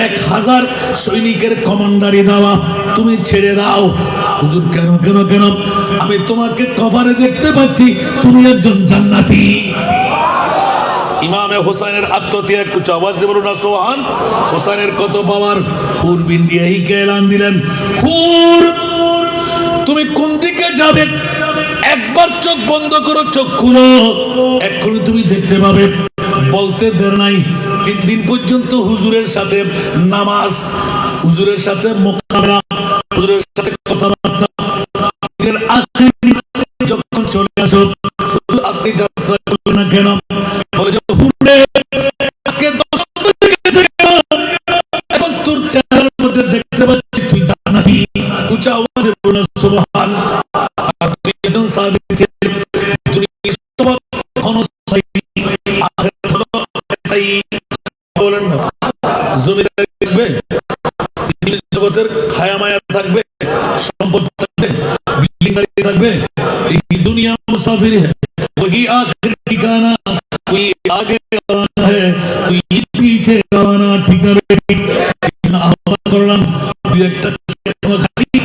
A: 1000 সৈনিকের কমান্ডারি দেওয়া, তুমি ছেড়ে দাও। হুজুর কেন কেন কেন? আমি তোমাকে কভারে দেখতে পাচ্ছি, তুমি একজন জান্নাতি। ইমামে হোসেনের আত্মত্যাগ, উচ্চ আওয়াজ দিয়ে বলুন না সুবহান। হোসেনের কত পাওয়ার! হুর বিন রিয়াহিকে এলান দিলেন, হুর তুমি কোন দিকে যাবে? একবার চোখ বন্ধ করো, চোখ খুলো, এক্ষুনি তুমি দেখতে পাবে। বলতে দের নাই, 3 দিন পর্যন্ত হুজুরের সাথে নামাজ, হুজুরের সাথে মোকাবেলা, হুজুরের সাথে কথাবার্তা। যখন চলে আসো, হুজুর আপনি যাত্রা করবেন না কেন? বলে যে হুজুরে আজকে 10 এখন তোর চেহারার মধ্যে দেখতে পাচ্ছি তুই জান্নাতি। উচ্চ আওয়াজে বলুন সুবহান। আর তুই একজন সাহাবী ছিলেন, তুমি সব ক্ষণস্থায়ী, আখিরাত হলো স্থায়ী। বলেন না, জমিদারি থাকবে, জগতের হায়া মায়া থাকবে, সম্পদ থাকবে, বিল্ডিং বাড়ি থাকবে, এই দুনিয়া মুসাফির है, वही आखिर ठिकाना, कोई आगे रवाना है, कोई पीछे रवाना। ठीक ना बेटी? আহ্বান করলাম দুই একটা খালি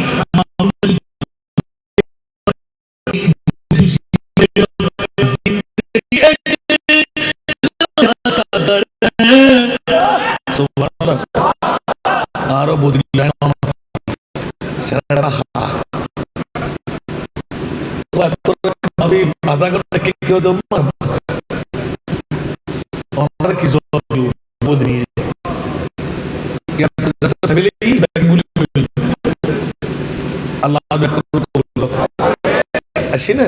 A: আরো বদলায় আধা ঘন্টা কেউ কি জবাব দিব বদলিয়ে আল্লাহ আসি না।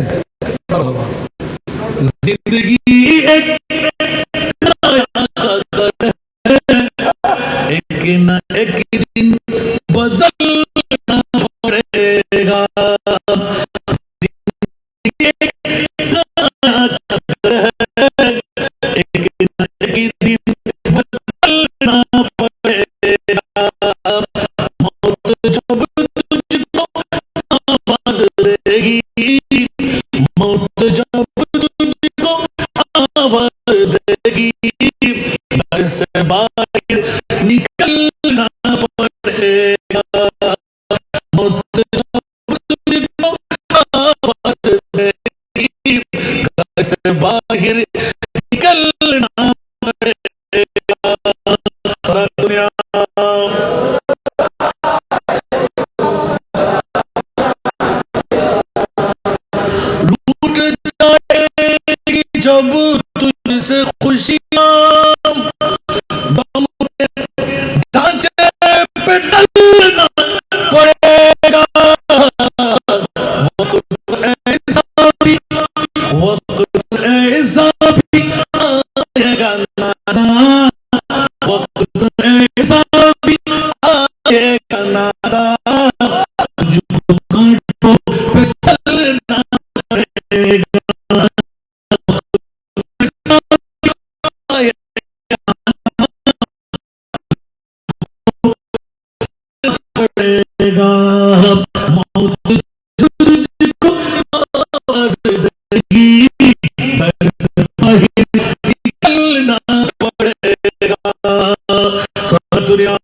A: जिंदगी एक न एक दिन बदलना पड़ेगा, एक न एक दिन से बाहर निकलना पड़ेगा, मौत तुझको वापस देगी, घर से बाहर निकलना पड़ेगा। सारा दुनिया लूट जाएगी जब तुझसे खुशियां, बम पे ढांचे पे डलना पड़ेगा, वक्त ऐसा भी आएगा नादा, वक्त ऐसा भी आएगा नादा, तुझको कांटों पे चलना पड़ेगा, ऐसा भी आएगा पड़ेगा, मौत तुझको वापस देगी, घर से बाहर निकलना पड़ेगा। सारा दुनिया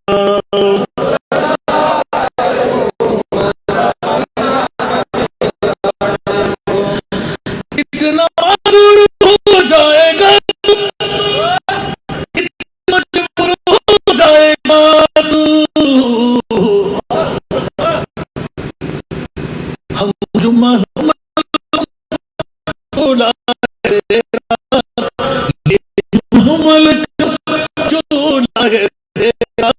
A: इतना मजबूर हो जाएगा, इतना मजबूर हो जाएगा तू, हम जुम्मा बोला तेरा, ये मुहम्मद चोला है तेरा,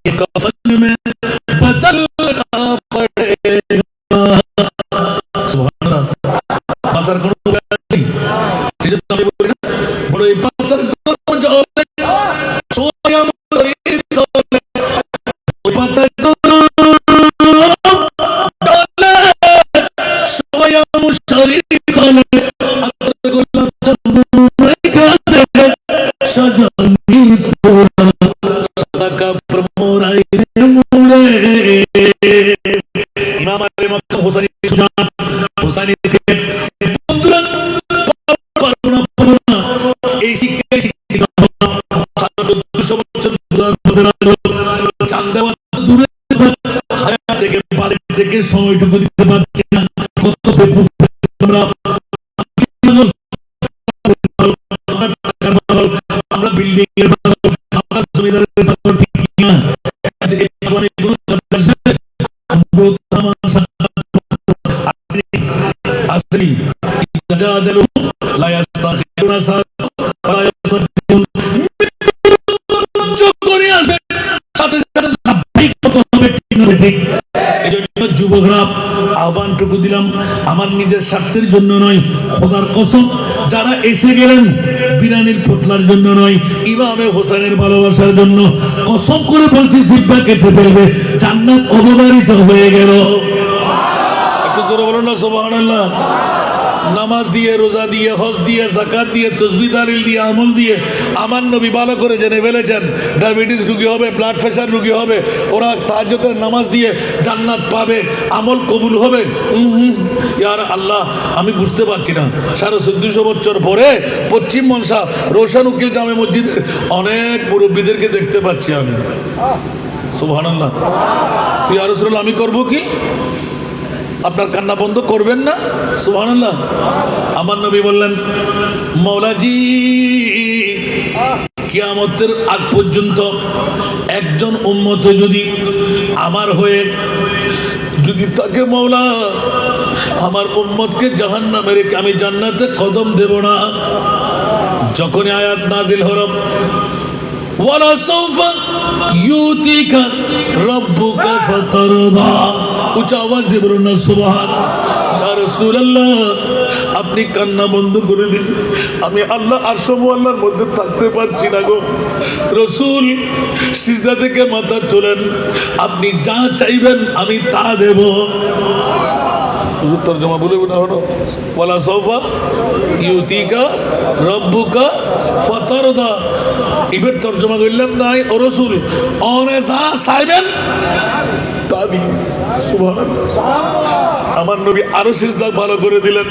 A: ये कफन में बदलना पड़ेगा। सुभान अल्लाह। बाजार करो नहीं, चीजें तो नहीं बोली ना, बड़ो ये बाजार करो जाओ ले, सोया मुरी तोले, बाजार करो तोले, सोया मुरी तोले, अगर गुलाब नहीं खाते सजनी तोला, सदा का प्रमोराई मुड़े। इमाम अली मक्का हुसैनी सुजान हुसैनी के पुत्र परुणा परुणा এই শিক্ষায় শিক্ষিত সারা 200 বছর চাঁদ দেওয়া দূরে, হায়াত থেকে বাড়ি থেকে সময়টুকু দিতে পারছে না, কত বেকুফ আমরা, আমরা বিল্ডিং এর আমরা জমিদারের ঠিক না, আসলি তাজাদালু লা ইস্তাখিরুনা ওয়া ইস্তাখিরুন, যোগ করে আসবে সাথে সাথে লাভই কত হবে, ঠিক না ঠিক? এজন্য যুবকরা আহ্বানটুকু দিলাম আমার নিজের স্বার্থের জন্য নয়, খোদার কসম যারা এসে গেলেন বিরানির পোটলার জন্য নয়, ইমামে হোসেনের ভালোবাসার জন্য, কসম করে বলছি জিহ্বা কেটে ফেলবে, জান্নাত অবধারিত হয়ে গেল। একটু জোরে বলুন না সুবহানাল্লাহ। নামাজ দিয়ে, রোজা দিয়ে, হজ দিয়ে, যাকাত দিয়ে, তাসবিহ তাহলিল দিয়ে, আমল দিয়ে আমার নবী ভালো করে জেনে ফেলেছেন ডায়াবেটিস রোগী হবে, ব্লাড প্রেশার রোগী হবে, ওরা তাহাজ্জুদের নামাজ দিয়ে জান্নাত পাবে, আমল কবুল হবে। ইয়ার আল্লাহ, আমি বুঝতে পারছি না 1450 বছর পরে পশ্চিম মনসা রোশন উকিল জামে মসজিদের অনেক মুরব্বীদেরকে দেখতে পাচ্ছি আমি। সুবহানাল্লাহ। তুই ইয়া রাসূলুল্লাহ আমি করব কি? আপনার কান্না বন্ধ করবেন না? সুবহানাল্লাহ। আমার নবী বললেন, মওলাজি কিয়ামতের আগ পর্যন্ত একজন উম্মত যদি আমার হয়ে যদি তাকে মওলা আমার উম্মতকে জাহান্নামে রেখে আমি জান্নাতে কদম দেব না। যখনই আয়াত নাজিল হলো ওয়ালা সাউফা ইউতিকা রাব্বুকা ফাতারদা, উচ্চ আওয়াজ দিয়ে বলুন না সুবহান। ইয়া রাসূলুল্লাহ আপনি কান্না বন্ধ করে দিন, আমি আল্লাহ আরশ আল্লাহর মধ্যে থাকতে পারছি না গো। রাসূল সিজদা থেকে মাথা তোলেন, আপনি যা চাইবেন আমি তা দেব। হুজুর তরজমা বলে না হলো ওয়ালা সাউফা ইউতিকা রাব্বুকা ফাতারদা, এবার তরজমা করলাম নাই ও রাসূল ওরে যা চাইবেন তা দিন। সুবহানাল্লাহ। আমার নবী আরো সিজদা ভালো করে দিলেন,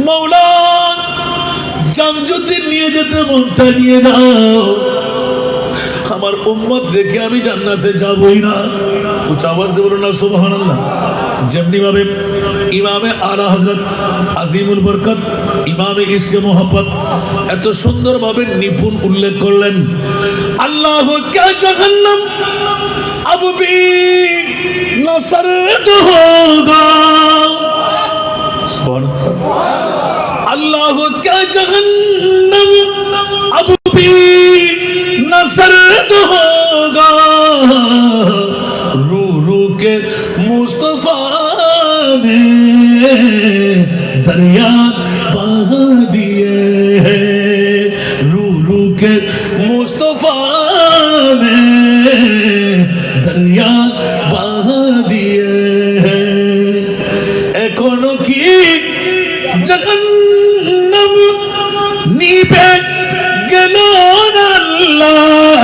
A: মাওলা জান যদি নিয়ে যেতে মন চায় নিয়ে যাও, আমার উম্মত রেখে আমি জান্নাতে যাবই না। উচ্চ আওয়াজ দিয়ে বলুন না সুবহানাল্লাহ। যেমনি ভাবে ইমামে আলা হযরত আজিমুল বরকত ইমামে ইশকে মোহাব্বত এত সুন্দরভাবে নিপুণ উল্লেখ করলেন, আল্লাহ কা জাহান্নাম अब भी न सर्द होगा, अल्लाह क्या जहन्नम अब भी न सर्द होगा, रू रू के मुस्तफा ने दरिया बहा दिए हैं, रू रू के मुस्तफा ने दरिया बहा दिए हैं, एकोनो की जहन्नम नीबे गेलो ना अल्लाह,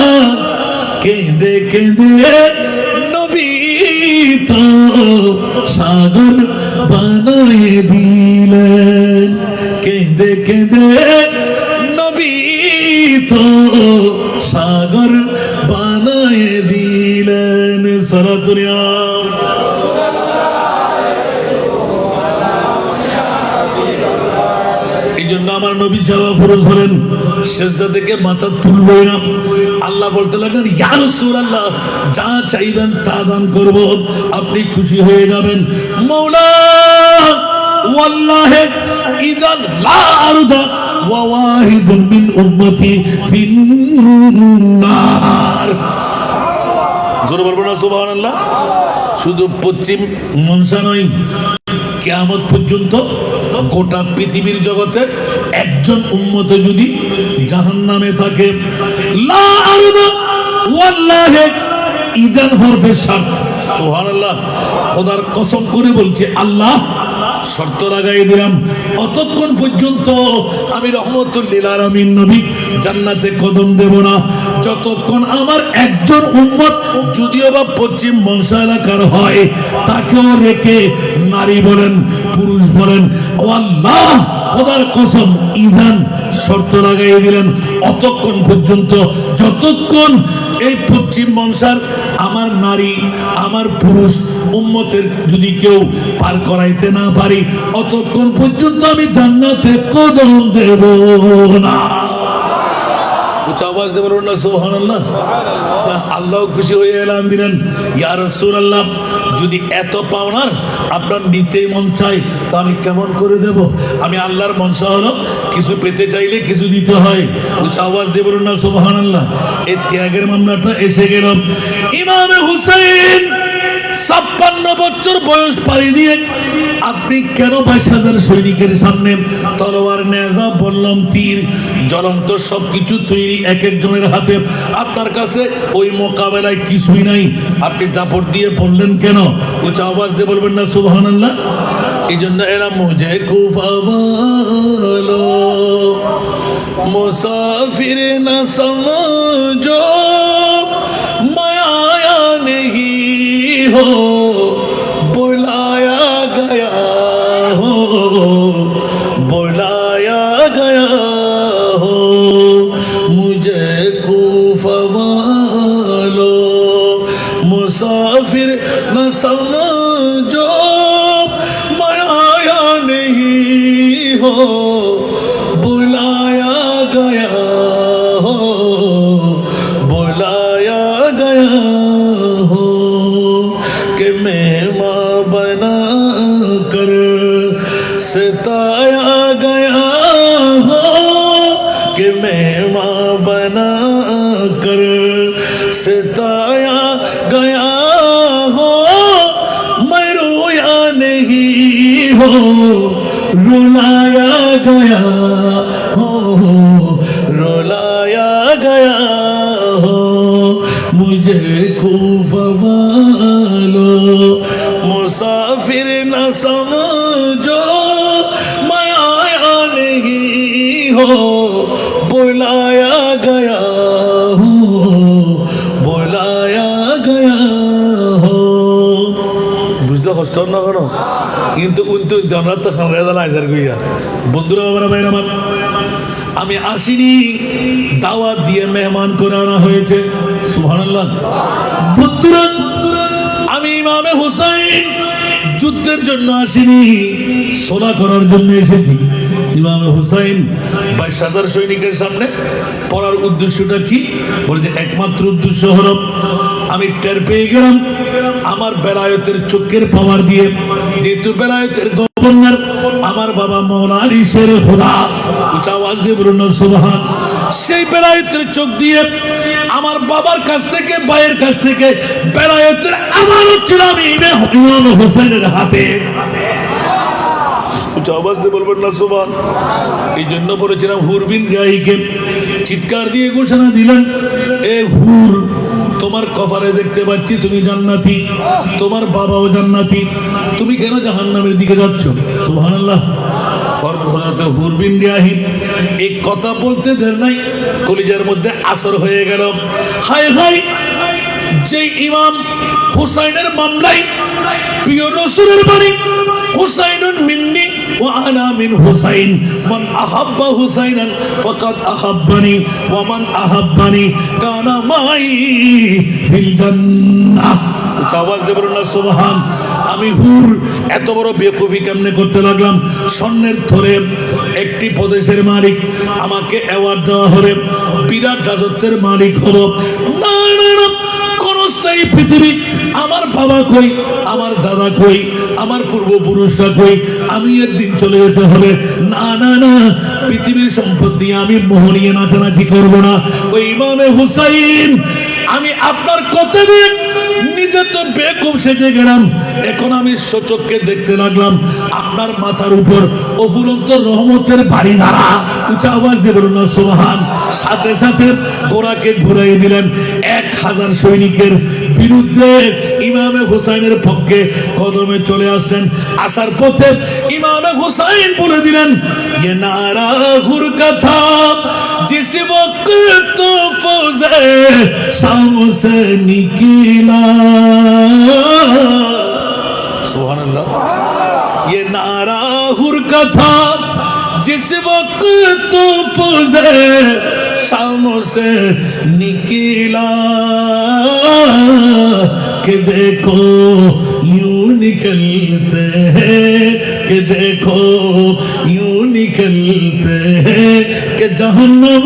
A: केंदे केंदे नबी तो सागर बनाए दिलेन, केंदे केंदे नबी तो सागर बनाए दिलेन। सारा दुनिया এই জন্য আমার নবী যাওয়া ফরজ হলেন, সিজদা থেকে মাথা তুলবই না। আল্লাহ বলতে লাগলেন, ইয়া রাসূলুল্লাহ যা চাইবেন তা দান করব, আপনি খুশি হয়ে যাবেন। মওলা ওয়াল্লাহি ইদান লা আরদা ওয়া ওয়াহিদুন মিন উম্মতি ফিন্নার। জোরে বলবো না সুবহানাল্লাহ। শুধু পশ্চিম মনসা নয়, কিয়ামত পর্যন্ত গোটা পৃথিবীর জগতে একজন উম্মত যদি জাহান্নামে থাকে, লা আরদা ওয়াল্লাহি ইদান হরফে শর্ত, সুবহানাল্লাহ। খোদার কসম করে বলছি, আল্লাহ শর্ত লাগাই দিলাম, অতক্ষণ পর্যন্ত আমি রহমতুল লিল আলামিন নবী জান্নাতে কদম দেব না, যতক্ষণ আমার একজন উম্মত যদিও বা পশ্চিম মনসা এলাকার হয় তাকেও রেখে নারী বলেন পুরুষ বলেন, ও আল্লাহ খোদার কসম ইজান শর্ত লাগাই দিলেন, অতক্ষণ পর্যন্ত যতক্ষণ এই পশ্চিম মনসার আমার নারী আমার পুরুষ উম্মতের যদি কেউ পার করাইতে না পারি, অতক্ষণ পর্যন্ত আমি জান্নাতে কদম দেব না। উচ্চ আওয়াজ দিয়ে বলুন না সুবহানাল্লাহ। আল্লাহ খুশি হয়ে এলান দিলেন, ইয়া রাসূলুল্লাহ যদি এত পাওনার আপনার নিতেই মন চাই তা আমি কেমন করে দেব? আমি আল্লাহর মনসা হলো কিছু পেতে চাইলে কিছু দিতে হয়। উচ্চ আওয়াজ দিয়ে বলুন না সুবহানাল্লাহ। এই ত্যাগের মামলাটা এসে গেল। ইমামে হুসাইন 56 বছর বয়স পাড়ি দিয়ে আপনি কেন 22,000 সৈনিকের সামনে তলোয়ার, নেজা, বললাম তীর, জ্বলন্ত সবকিছু তৈরি এক একজনের হাতে, আপনার কাছে ওই মোকাবেলায় কিছুই নাই, আপনি জাপট দিয়ে পড়লেন কেন? উচ্চ আওয়াজ দিয়ে বলবেন না সুবহানাল্লাহ। এই জন্য এরা মুঝে কুফা বলো মুসাফির না সমঝো মায়া নেহি हो बुलाया गया हो, बुलाया गया हो मुझे कूफा वालो, मुसाफिर न समझो मैं आया नहीं हो, बुलाया गया हो, बुलाया गया हो, कि मेहमान बना कर सताया गया हो, कि मेहमान बना कर सताया गया हो, मैं रोया नहीं हो, रुलाया गया हो, रुलाया गया हो मुझे कूफा वालो, मुसाफिर न समझो मैं आया नहीं हो, बुलाया गया हो, बुलाया गया हो। বুঝতে কষ্ট না কেন? কিন্তু আমরা তো রেজাল আইজার গইয়া বন্ধুরা বাবারা ভাইরা আমার আমি আসিনি, দাওয়াত দিয়ে মেহমান করে আনা হয়েছে। সুবহানাল্লাহ। বন্ধুরা, আমি ইমামে হুসাইন যুদ্ধের জন্য আসিনি, সোলা করার জন্য এসেছি। ইমামে হুসাইন 22,000 সৈনিকের সামনে পড়ার উদ্দেশ্যটা কি? বলছে একমাত্র উদ্দেশ্য হলো আমি টের পেয়ে গেলাম আমার বেলায়েতের চোখের পাওয়ার দিয়ে, যেহেতু বেলায়েতের গভর্নর আমার বাবা মাওলা আলী শের খোদা, উচ্চ আওয়াজ দিয়ে বলুন না সুবহান। সেই বেলায়েতের চোখ দিয়ে আমার বাবার কাছ থেকে, ভাইয়ের কাছ থেকে বেলায়েতের আমানত ছিল আমি ইমাম হুসাইনের হাতে। উচ্চ আওয়াজ দিয়ে বলবেন না সুবহান। এই জন্য বলেছিলাম হুর বিন রাইকে চিৎকার দিয়ে ঘোষণা দিলেন, এ হুর, তোমার কপালে দেখতে পাচ্ছি তুমি জান্নাতি, তোমার বাবাও জান্নাতি, তুমি কেন জাহান্নামের দিকে যাচ্ছ? সুবহানাল্লাহ। হযরত হুর বিন রাহিম এই কথা বলতে দেন নাই, কলিজার মধ্যে আসর হয়ে গেল। হায় হায়, যে ইমাম হুসাইনের মামলায় প্রিয় রাসূলের বাণী, হুসাইনুন মিন্নি ওয়া আনা মিন হুসাইন, মান আহাব্বা হুসাইনান ফাকাদ আহাব্বানি ওয়া মান আহাব্বানি কানা মাই ফিল জান্নাহ। আওয়াজ দিয়ে বলুন না সুবহান। আমি হুর এত বড় বেকুফি কেমনে করতে লাগলাম? স্বর্ণের থরে একটি প্রদেশের মালিক, আমাকে অ্যাওয়ার্ড দেওয়া হবে, বিরাট রাজত্বের মালিক হব। না না না, কোন স্থায়ী পৃথিবী, আমার বাবা কই, আমার দাদা কই, আমার পূর্বপুরুষরা কই, আমি একদিন চলে যেতে হবে। না না না, পৃথিবীর সম্পদ নিয়ে আমি মোহ নিয়ে নাচানাচি করবো না। ওই ইমামে হুসাইন, আমি আপনার কথা দিয়ে নিজে তো বেকুব সেজে গেলাম, এখন আমি সচক্ষে দেখতে লাগলাম আপনার মাথার উপর অফুরন্ত রহমতের বাড়ি দাঁড়া। উঁচা আওয়াজ দিয়ে বলুন না সুবহান। সাথে সাথে ঘোড়াকে ঘুরাই দিলেন। 1000 সৈনিকের বিরুদ্ধে ইমামে হুসাইনের পক্ষে কদমে চলে আসলেন। আসার পথে ইমামে হুসাইন বলে দিলেন, ये नारा हुर का था जिस वक्त तो फौजे शाम से निकला। सुभान अल्लाह। ये नारा हुर का था जिस वक्त तो फौजे शाम से निकला, कि देखो यूं निकलते हैं, कि देखो यूं निकलते हैं, कि जहन्नम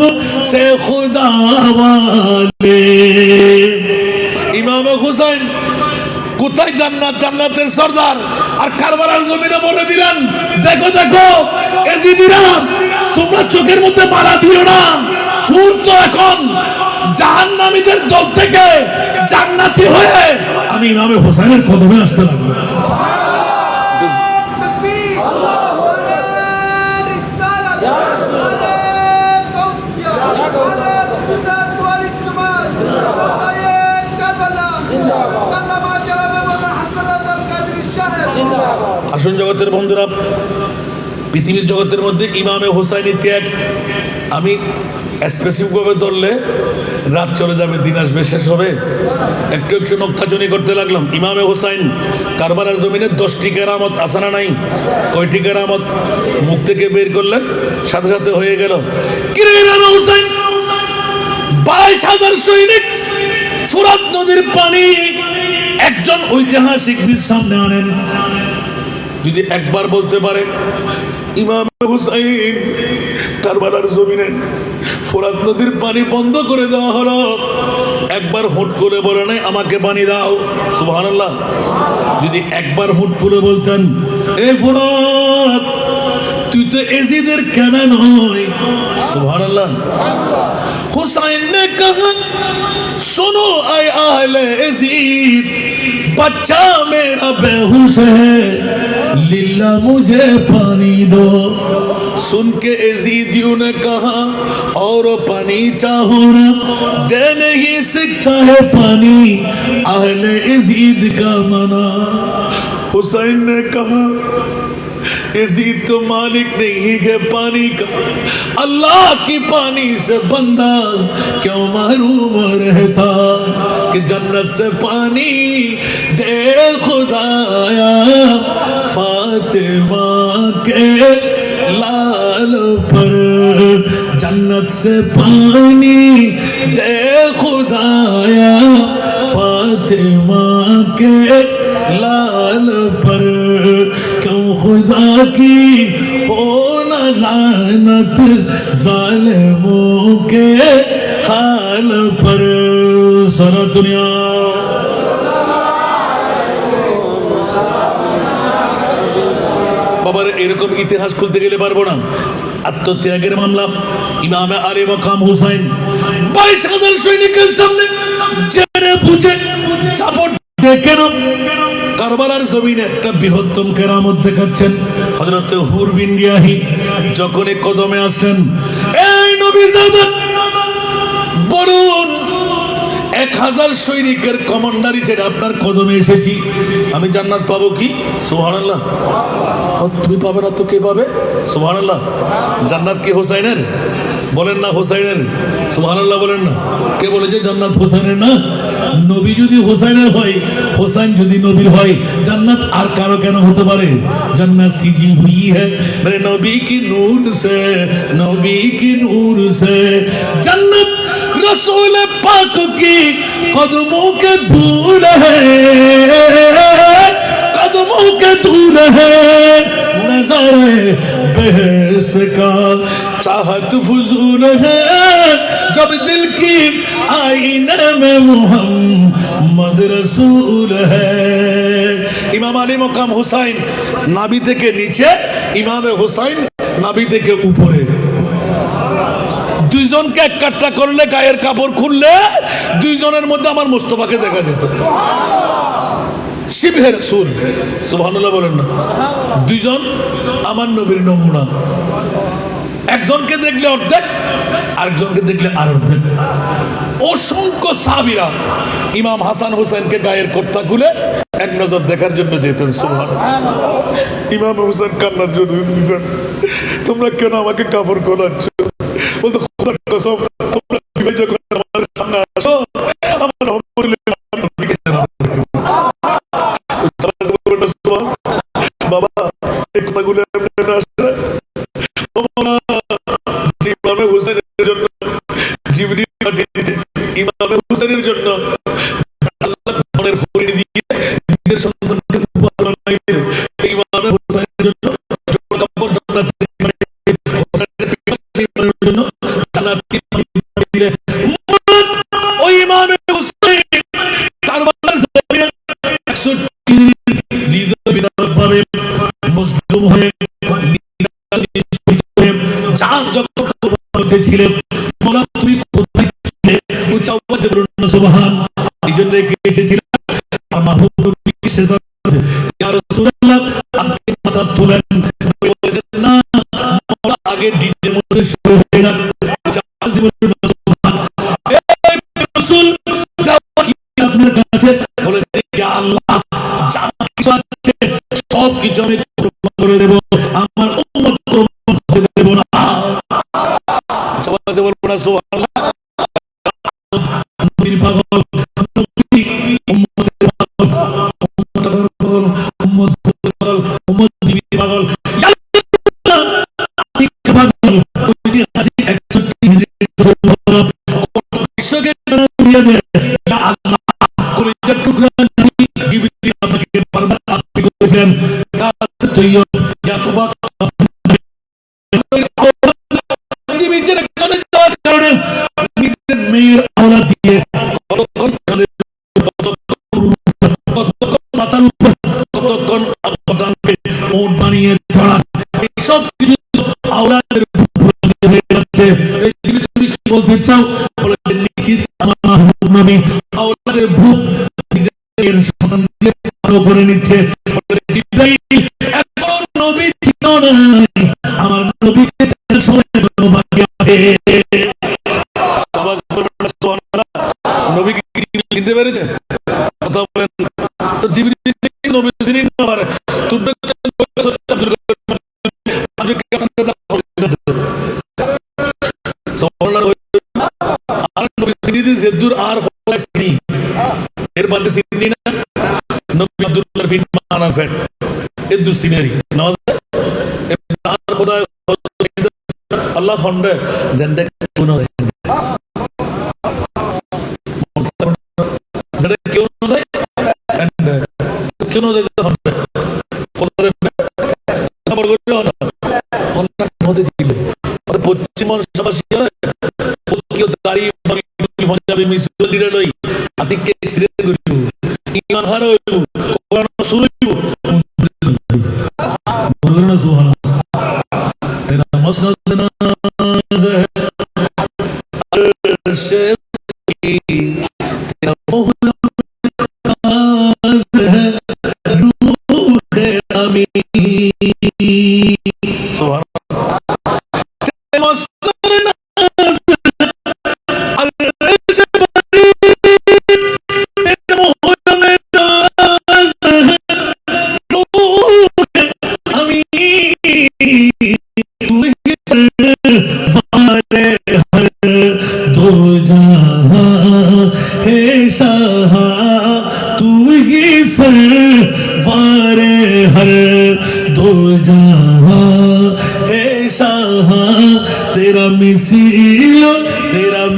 A: से खुदा वाले। इमाम हुसैन কোথায় জান্নাত, জান্নাতের সর্দার, আর কারবালার জমিনে বলে দিলেন, দেখো দেখো এজিদিরা, তোমরা চোখের মধ্যে মারা দিও না, হুর তো এখন জাহান্নামীদের দল থেকে জান্নাতি হয়ে আমি ইমামে হুসাইনের কদমে আসতে লাগলো। আসুন জগতের বন্ধুরা, পৃথিবীর জগতের মধ্যে ইমামে হুসাইনি ত্যাগ আমি স্পেসিফিকভাবে ধরলে রাত চলে যাবে, দিন আসবে, শেষ হবে। একটু একটু নক্তাচনি করতে লাগলাম। ইমামে হুসাইন কারবালার জমিনে 10টি কেরামত আসানা নাই। কয়টি কেরামত? মুখ থেকে বের করলেন, সাথে সাথে হয়ে গেল। ইমামে হুসাইন 22,000 সৈনিক ফুরাত নদীর পানি একজন ঐতিহাসিক বীর সামনে আনেন। যদি একবার বলতে পারে ইমাম হুসাইন কারবালার জমিনে ফোরাত নদীর পানি বন্ধ করে দেওয়া হলো, একবার হুট করে বলে নাই আমাকে পানি দাও। সুবহানাল্লাহ। যদি একবার হুট করে বলতেন, এ ফোরাত তুই তো এজিদের কেন নয়। সুবহানাল্লাহ। হুসাইন ने कहा सुनो आए आहले एजीद, बच्चा मेरा बेहोश है, लीला मुझे पानी दो। सुन के एजीदियों ने कहा और पानी चाहो ना, दे नहीं सकता है पानी आहले एजीद का मना। हुसैन ने कहा यजीद तो मालिक नहीं है पानी का, अल्लाह की पानी से बंदा क्यों महरूम रहता, कि जन्नत से पानी दे खुदाया फातिमा के लाल पर, जन्नत से पानी दे खुदाया फातिमा के लाल पर क्यों खुदा की हो न लानत जालिमों के हाल पर सारा दुनिया বাবার এরকম ইতিহাস খুলতে গেলে পারবো না আত্মত্যাগের মামলা ইমামে আলী মাকাম হুসাইন 22,000 সৈনিকের সামনে জেনে বুঝে চাপট কেন কারবালার জমিনে একটা বৃহত্তম কেরামত দেখাচ্ছেন হযরত হুর বিন রিয়াহি যখন কদমে আসলেন এই নবীজাদা বলুন 1000 সৈনিকের কমান্ডার হিসেবে আপনার কদমে এসেছি আমি জান্নাত পাবো কি সুবহানাল্লাহ তুমি পাবে না তো কে পাবে সুবহানাল্লাহ জান্নাত কি হোসাইনের বলেন না হোসাইনের সুবহানাল্লাহ বলেন না কে বলে যে জান্নাত হোসাইনের না নবী যদি হোসাইনের হয় হোসাইন যদি নবীর হয় জান্নাত আর কারো কেন হতে পারে জান্নাত সিজি হুই है मेरे नबी की नूर से जन्नत रसूल पाक की कदमों के धूल है कदमों के धूल है नज़ारे बेहस्त का चाहत फजूल है जब दिल की आईने में मोहम्मद रसूल है इमाम अली मकाम हुसैन नाभि থেকে নিচে ইমামে হুসাইন নাভি থেকে উপরে দুইজনকে এক কাট্টা করলে গায়ের কাপড় খুললে দুইজনের মধ্যে আমার মুস্তাফাকে দেখা যেত শিবহে রাসূল সুবহানাল্লাহ বলেন না দুইজন আমার নবীর নমুনা একজনকে দেখলে অর্ধেক আরেকজনকে দেখলে আর অর্ধেক অসংখ্য সাহাবীরা ইমাম হাসান হোসেনকে গায়ের কুর্তা খুলে এক নজর দেখার জন্য যেতেন সুবহানাল্লাহ ইমাম হোসেন কান্নার জন্য দিতেন তোমরা কেন আমাকে কাপড় খোলাচ্ছ বলতো খোদার কসম তোমরা বিবেচনা করে আমার সামনে আসো আমার বাবা এই কথাগুলো আসছে ইমামে হুসেনের জন্য জিবরিল পাঠিয়ে দিতে ইমামে হুসেনের জন্য আল্লাহ মনের হরি দিয়ে নিজের সন্তানকে উপহার বানাইলেন ইমামে হুসেনের জন্য কাপড় জান্নাত হুসেনের জন্য জান্নাত দিলেন ওই ইমামে হুসেন কারবালার জমিনে 61 হৃদয় বিদারক ভাবে মজলুম হয়ে জান যখন ছিলেন মোলা তুমি কোথায় ছিলে উচ্চ আওয়াজে বলুন সুবহান এই জন্য কে এসেছিলেন মাহবুব নবীকে সেজদা করতে ইয়া রাসূলুল্লাহ আপনি মাথা তুলেন বলেন না মোলা আগে ডিনের মধ্যে শুরু হয়ে গেল উচ্চ আওয়াজে বলুন সুবহান এই রাসূল আপনার কাছে বলে ইয়া আল্লাহ যা কিছু আছে সব কিছু আমি কুরবান করে দেব আমার উম্মত কুরবান করে দেব না আওয়াজে বলুন সুবহানাল্লাহ নবীর পাগল নবী উম্মতের পাগল উম্মত পাগল উম্মত নবীর পাগল ইয়া আল্লাহ আপনি পাগল ওই হাসি 61 বিশ্বকে দিয়ে দে ইয়া আল্লাহ কলিজার টুকরা নবী জিবরিল আমাকে বারবার আপনি করেছেন কাছে তৈয়ব ইয়াকুবা নিজের চলে যাওয়ার কারণে নিজের মেয়ের আওলাদ দিয়ে কতক্ষণ মাথার উপর কতক্ষণ আবদানকে ওট বানিয়ে ধরা এইসব কিছু আওলাদের হয়ে যাচ্ছে তুমি কি বলতে চাও বলে নিশ্চিত আমার মাহবুব নবী আওলাদের ভূত নিজের সন্তান দিয়ে ভালো করে নিচ্ছে জিবরাইল এখন নবী ছিল না আমার নবীকে সময় বাকি আছে নবী কি চিনতে পেরেছেন কথা বলেন তো জিবরিল নবী চিনেন না পারে তুমি আর নবী চিনি যে দূর আর চিনি এর বাদে চিনি না নবী আব্দুল্লাহ ফিন মানা ফেট এর দূর সিনারি নওয়াজ আর খোদা আল্লাহ আল্লাহ খন্ডে যেটা কেউ না যেটা কেউ না যায় কেউ না যায় খন্ডে পশ্চিম দাঁড়িয়ে পঞ্জাবী মিশ্র দিলে লই আপনি কে সিলেক্ট করিব ইমান হারা হইব কোরআন শুরু হইব বলুন না সুবহানাল্লাহ তেরা মসনদ নাজ है अर्श तेरा मोहनाज है रूह अमी सुबहानल्लाह तेरा मसनद नाज अर्श तेरा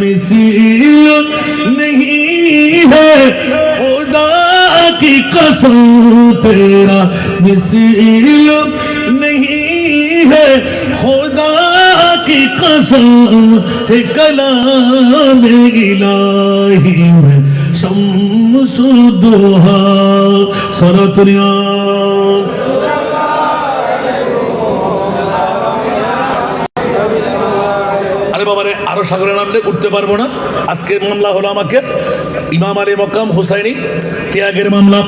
A: मिसील नहीं है खुदा की कसम तेरा मिसील नहीं है खुदा की कसम है कलाम इलाही में शम्सुल दुहा सरातुनिया আরো সাগরে নামলে উঠতে পারবো না। আজকের মামলা হলো আমাকে ইমাম আলী মকাম হুসাইনি ত্যাগের মামলা।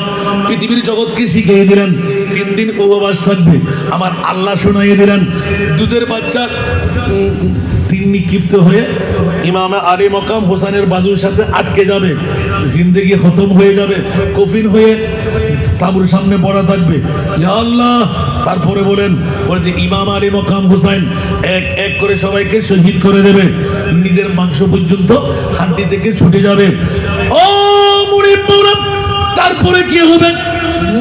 A: পৃথিবীর জগৎকে শিখিয়ে দিলেন 3 দিন উপবাস থাকবে। আমার আল্লাহ শুনাইয়ে দিলেন দুধের বাচ্চা নিক্ষিপ্ত হয়ে ইমাম আলী মকাম হুসাইনের বাজুর সাথে আটকে যাবে, জিন্দেগি খতম হয়ে যাবে, কফিন হয়ে তাবুর সামনে পড়া থাকবে। ইয়া আল্লাহ, তারপরে বলেন যে ইমাম আলী মকাম হুসাইন এক এক করে সবাইকে শহীদ করে দেবে, নিজের মাংস পর্যন্ত হাড্ডি থেকে ছুটে যাবে। ও মুরিদ মাওলা, তারপরে কি হবে?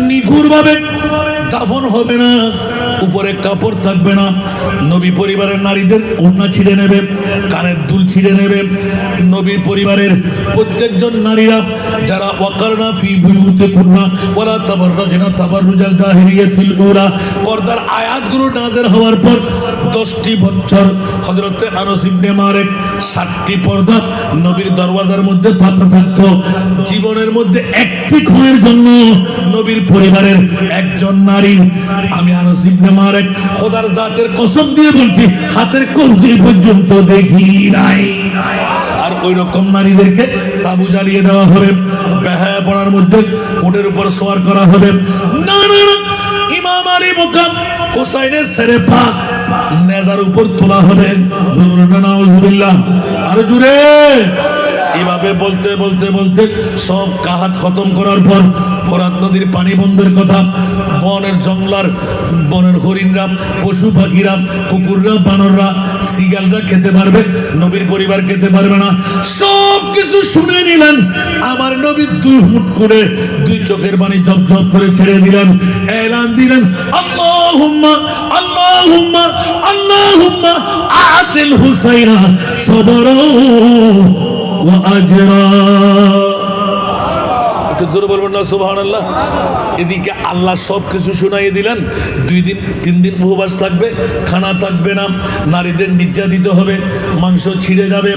A: নিঘুর ভাবে দাফন হবে না, উপরে কাপড় থাকবে না, নবী পরিবারের নারীদের ওড়না ছিঁড়ে নেবে, কানের দুল ছিঁড়ে নেবে। নবীর পরিবারের প্রত্যেকজন নারীরা যারা ওয়াকারনা ফি বুয়ুতিকুন্না ওয়ালা তাবাররাজনা তাবাররুজাল জাহিলিয়াতিল উলা, পর্দার আয়াতগুলো নাযিল হওয়ার পর 10টি বছর হযরত আনাস ইবনে মালিক 60টি পর্দা নবীর দরওয়াজার মধ্যে পাতা থাকতো। জীবনের মধ্যে একটি ক্ষণের জন্য নবীর পরিবারের একজন নারী, আমি আনাস ইবনে মালিক খোদার জাতের কসম দিয়ে বলছি, হাতের কবজি পর্যন্ত দেখি নাই। আর ওই রকম নারীদেরকে তাবু জ্বালিয়ে দেওয়া হবে, বেহায়া পড়ার মধ্যে উটের উপর সওয়ার করা হবে। না না না, ইমাম আলী মুকাম হুসাইনের সেরে পাক নেজার উপর তোলা হবে। জোরে নাউজুবিল্লাহ, আর জোরে। এভাবে বলতে বলতে বলতে সব কাহাত খতম করার পর ফোরাত নদীর পানি বন্ধের কথা, বনের জঙ্গলার বনের হরিণরা, পশু পাখিরা, কুকুররা, বানররা, সিগালরা খেতে পারবে, নবীর পরিবার খেতে পারবে না। সব কিছু শুনে নিলেন। আমার নবী 2 ফুট করে 2 চোখের পানি ঝপঝপ করে ছেড়ে দিলেন, এলান দিলেন, আল্লাহুম্মা আল্লাহুম্মা আল্লাহুম্মা আতিল হুসাইনা সবরা ওয়া আজরা। একটু জোরে বলবেন না সুবহানাল্লাহ। এদিকে আল্লাহ সব কিছু শুনাইয়ে দিলেন। 2 দিন 3 দিন উপবাস থাকবে, খানা থাকবে না, নারীদের নির্যাতিত হবে, মাংস ছিঁড়ে যাবে,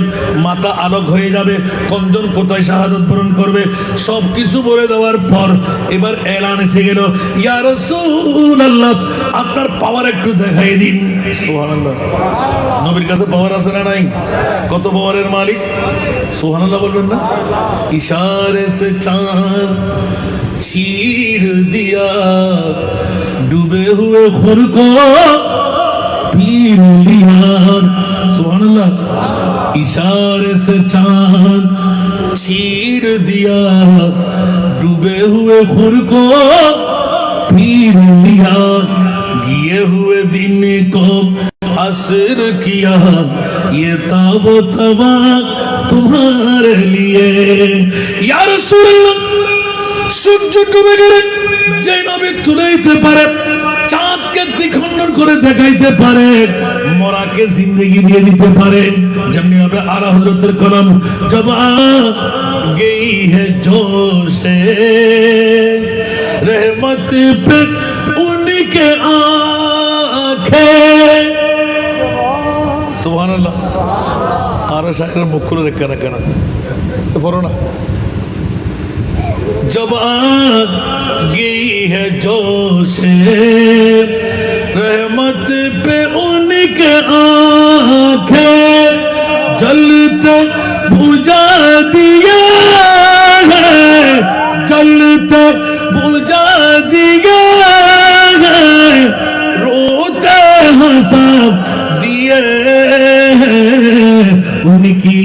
A: মাথা আলোক হয়ে যাবে, কঞ্জন কোথায় শাহাদাত বরণ করবে, সব কিছু বলে দেওয়ার পর এবার এলান এসে গেল, ইয়া রাসূলুল্লাহ আপনার পাওয়ার একটু দেখাই দিন। সুবহানাল্লাহ। নবীর কাছে পাওয়ার আছে না নাই? কত পাওয়ারের মালিক? সুবহানাল্লাহ বলবেন না? ইশারে সে চাঁদ चीर दिया, डूबे हुए खुर को पीर लिया। सुभान अल्लाह। इशारे से चांद चीर दिया, डूबे हुए खुर को पीर लिया, गिए हुए दिन को असर किया, ये ताबो तबा तुम्हारे लिए। या रसूलल्लाह, সূর্য ডুবে গেলে যে নবী তুলে দিতে পারে, চাঁদকে দ্বিখণ্ডন করে দেখাইতে পারে, মরাকে জিন্দগি দিয়ে দিতে পারে। যেমনি ভাবে আলা হযরতের কলম জব আ গই হে জোশে रहमत पे उनके आंखें सुभान अल्लाह आरा शायर मुखुल रखा रखना तो फरो ना जब आ गई है जोशे रहमत पे उनके आंखें जलते बुझा दिया है, जलते बुझा दिया है, रोते हंसा दिए हैं, उनकी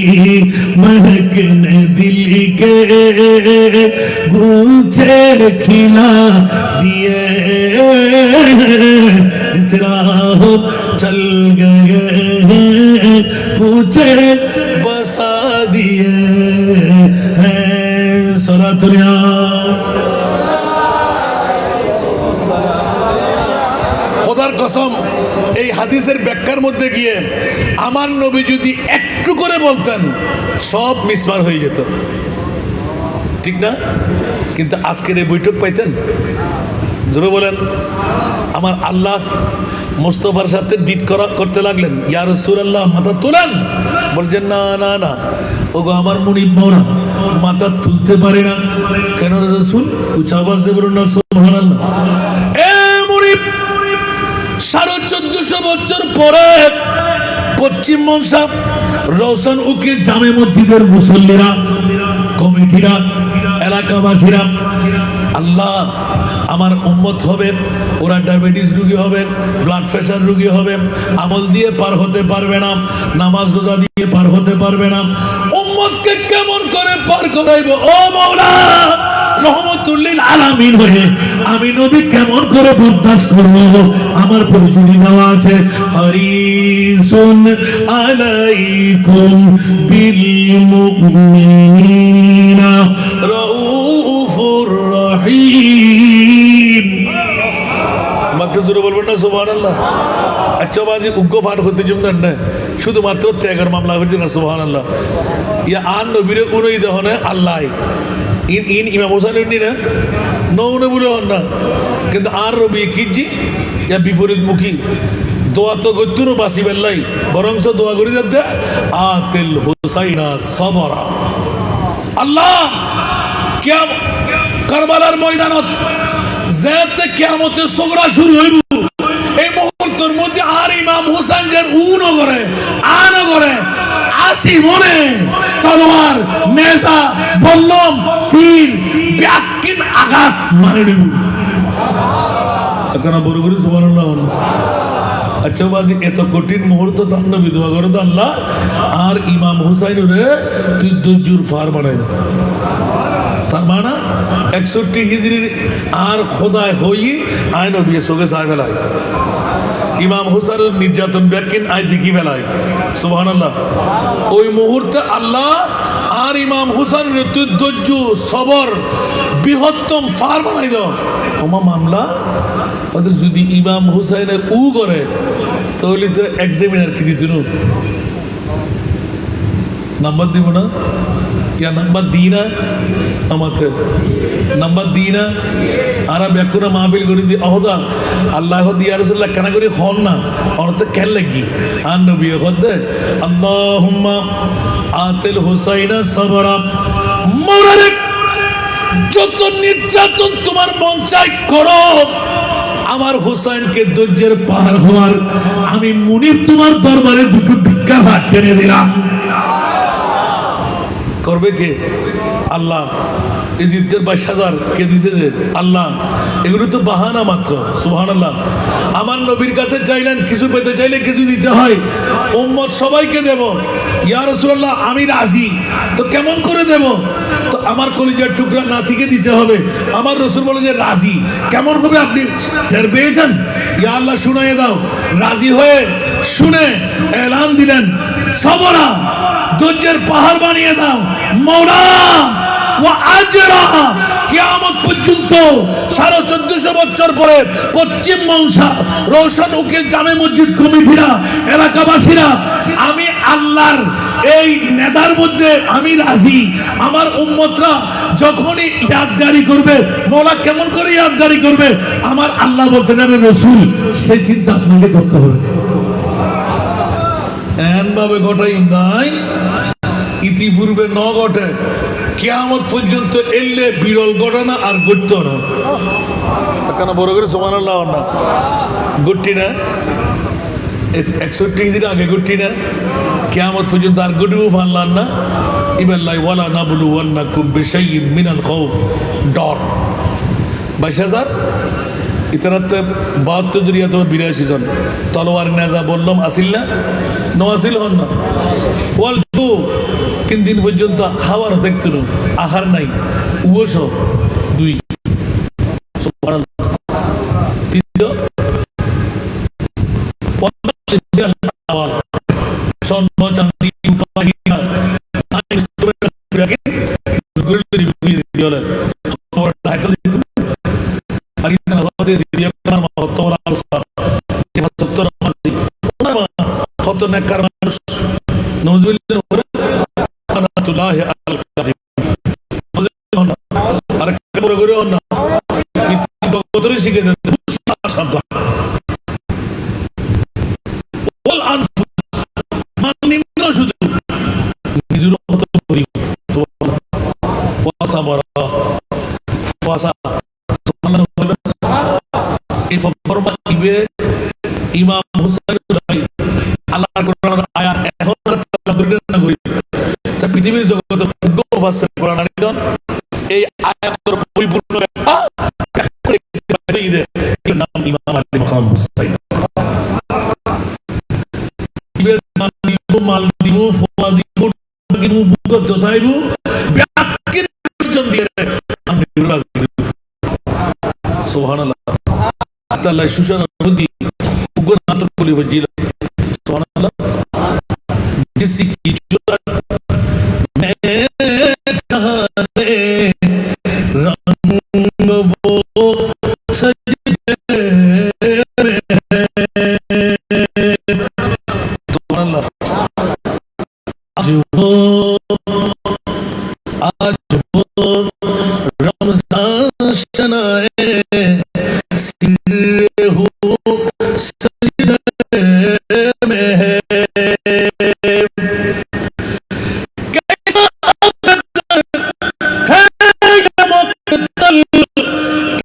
A: महक ने दिल के गूंचे खिला दिए हैं, जिस राह चल गए हैं पूछे बसा दिए हैं। सलातुल्लाह খোদার কসম, এই হাদিসের ব্যাখ্যার মধ্যে গিয়ে আমার নবী যদি একটু করে বলতেন সব মিসমার হয়ে যেত, ঠিক না? কিন্তু আজকের এই বৈঠক পাইতেন? জোরে বলেন। আমার আল্লাহ মুস্তফার সাথে ডিট করতে লাগলেন, ইয়া রাসূলুল্লাহ মাথা তোলেন, বলছেন না না না, ওগো আমার মুনিব মওলা মাথা তুলতে পারে না। কেন রাসূল? উচ্চ আওয়াজ দিয়ে বলুন না সুবহানাল্লাহ। এ মুনিব, 1450 বছর পরে পশ্চিম মনসা রওশন উকি জামে মসজিদের মুসল্লিরা, কমিটিরা, এলাকাবাসীরা, আল্লাহ আমার উম্মত হবে, ওরা ডায়াবেটিস রোগী হবে, ব্লাড প্রেশার রোগী হবে, আমল দিয়ে পার হতে পারবে না, নামাজ রোজা দিয়ে পার হতে পারবে না, উম্মতকে কেমন করে পার করাইব? ও মাওলা, রহমতুল্লিল আলামিন হয়ে আমি নবী কেমন করে বরদাস্ত করব? আমার পরিচয় দেওয়া আছে, হারিসুন আলাইকুম বিল মুমিনিনা রাউফুর রহিম। মাত্র জোরে বলবেন না সুবহানাল্লাহ। আচ্ছা বাজি উগ্র ফাট হতে জমলেন না, শুধুমাত্র ত্যাগের মামলা হচ্ছে না সুবহানাল্লাহ। ইয়া আন নবীরে উনই দেহনে আল্লাহ ইন ইমাম হোসেন না নৌনে বলে হন না, কিন্তু আর রবি কিজি ইয়া বিপরীত মুখী দোয়া তো গত্যুন বাসি বেল্লাই, বরংস দোয়া করি যাতে আতিল হুসাইনা সবরা। আল্লাহ কিয়া কারবালার ময়দানত যেতে কিয়ামতের সুগরা শুরু হইব, এই মুহূর্তের মধ্যে আর ইমাম হুসাইন যেন উনো করে আনো করে আসি মনে তলোয়ার নেজা বল্লম তীর ব্যাকিন আঘাত মারে নিব। এখন বড় করে সুবহানাল্লাহ। আচ্ছা বাজি এত কঠিন মুহূর্ত তার নবী দোয়া করে আল্লাহ আর ইমাম হুসাইনের তুই দুজুর ফার বানাই দে। তার মানে 61 হিজরির আর খোদায় হই আয় নবী চোখে চাই ফেলায়, ইমাম হুসাইনের নির্যাতন ব্যাকিন আয় দেখি ফেলায় সুবহানাল্লাহ। ওই মুহূর্তে আল্লাহ আর ইমাম হুসাইনের তুই ধৈর্য সবর বৃহত্তম ফার বানাই দাও। আমার মামলা ওদের যদি ইমাম হুসাইনে উ করে তাহলে তো এক্সামিনার কি দিত নাম্বার দিব না? क्या नंबर दीना আমাদের नंबर दीना आरा ব্যাকুনা মাহফিল করে দি আহদা আল্লাহ দিয়া রাসূলুল্লাহ কেন করে হন না অর্থ কেন লাগি আর নবী হদে আল্লাহুম্মা আতিল হুসাইনা সাবরা। মওলানা যত নির্যাতন তোমার মন চাই করো, আমার হুসাইনকে ধৈর্যের পার হওয়ার আমি মুনিব তোমার দরবারে দুটো ভিক্ষা ভাত টেনে দিলাম। করবে কে? আল্লাহ। ইজিদের 22,000 কে দিছে যে আল্লাহ। এগুলো তো বাহানা মাত্র সুবহানাল্লাহ। আমার নবীর কাছে চাইলেন কিছু পেতে চাইলে কিছু দিতে হয়, উম্মত সবাইকে দেব। ইয়া রাসূলুল্লাহ আমি রাজি, তো কেমন করে দেব? তো আমার কলিজার টুকরা নাতিকে দিতে হবে। আমার রাসূল বলে যে রাজি, কেমন হবে আপনি টের পেয়েছেন? ইয়া আল্লাহ শুনাইয়ে দাও। রাজি হয়ে শুনে এলান দিলেন সবরা, ধৈর্যের পাহাড় বানিয়ে দাও। মওলা ওয়া আজরা কিয়ামত পর্যন্ত 1450 বছর পরে পশ্চিম মংসা রোশন উকিল জামে মসজিদ কমিটিরা এলাকাবাসীরা আমি আল্লাহর এই নেদার মধ্যে আমি রাজি। আমার উম্মতরা যখনই ইয়াদগারি করবে, মওলা কেমন করে ইয়াদগারি করবে, আমার আল্লাহ বলতে যাবে রসুল, সেই চিন্তা আপনাকে করতে হবে। এমন ভাবে ঘটাই নাই ইতিপূর্বে ন ঘটে, কিয়ামত পর্যন্ত এলে বিরল ঘটনা আর ঘটতো না। কেন বড় করে সুবহানাল্লাহ না ঘটটি না, 61 হিজরি আগে ঘটটি না, কিয়ামত পর্যন্ত আর ঘটবো ফানলাম না। ইবাল্লাহি ওয়ালা নাবলুওয়ান্নাকুম বিশাইইন মিনাল খাউফ, ডর 22,000 ইতারাতে 72 জরিয়া তো 82 জন তলোয়ার নেজা বললাম আসিল না, নো আসিল হন না। ওয়াল জু 3 দিন পর্যন্ত হাওয়ার দেখতো না, আহার নাই, উয়স 2 সুবহানাল্লাহ 3 স্বর্ণ চাঁদি উপাহিনা কত নেককার মানুষ শিখে দেন শুধু নিজের ইমাম হুসাইন আল্লাহর এখন পৃথিবীর জগতে এই আয়াতের পরিপূর্ণ নাম ইমাম আলী মাকাম হুসাইন। মাল দিব, ফোয়া দিব, যথাইব ব্যাকির পর্যন্ত দিয়ে আমি সুবহানাল্লাহ তাআলা সুশান নদী উগ্রনাথ বলি ফজিল সুবহানাল্লাহ जिसी की जुरत में जाने रंग वो सजदे में सुबहानल्लाह आज वो रमजान शनाए सिर हो सजदे में है। कैसा है ये मुक़्तल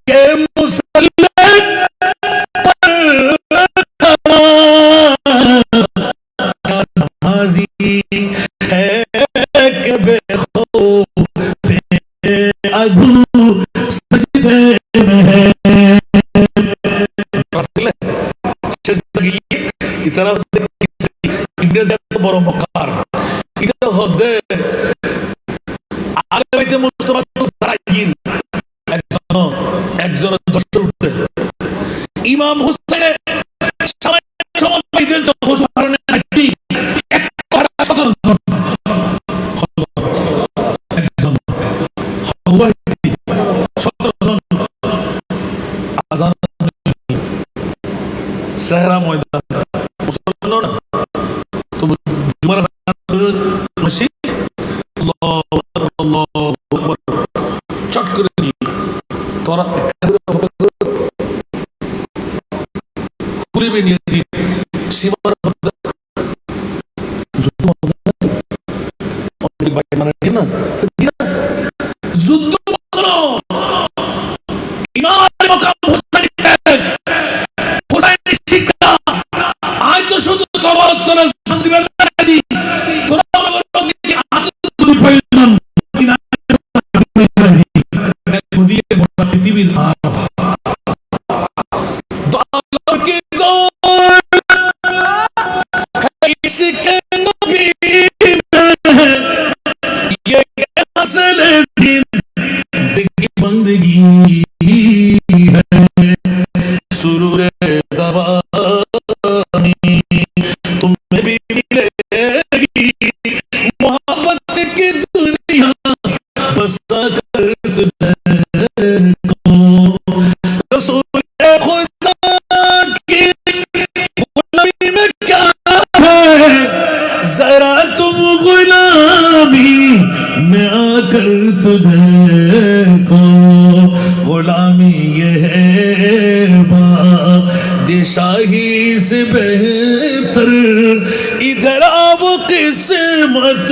A: के मुसल्ले पर खड़ा, क्या नमाज़ी है कि बेखौफ अदू सजदे में है। इतना বড় মক্কার এটা হদে আলেমাইতে মুস্তাফা সারাইন একজন দর্শন উঠে ইমাম হুসাইনের সময় দিন যখন একটি এক করা 17 জন একজন হয় 17 জন আযান সাহরা ময়দান মুসলমান না তো জুমার মসজিদ আল্লাহু আকবার চট করে দি তোরা খুলিবে নিয়ে দি সীমার মানে না যুদ্ধ করো ইমাম মাকাম হুসাইন শিক্ষা আজ তো শুধু কবর তোরা শান্তি বের দি তোরা প্রয়োজন পৃথিবীর बादशाही से बेहतर इधर अब किस्मत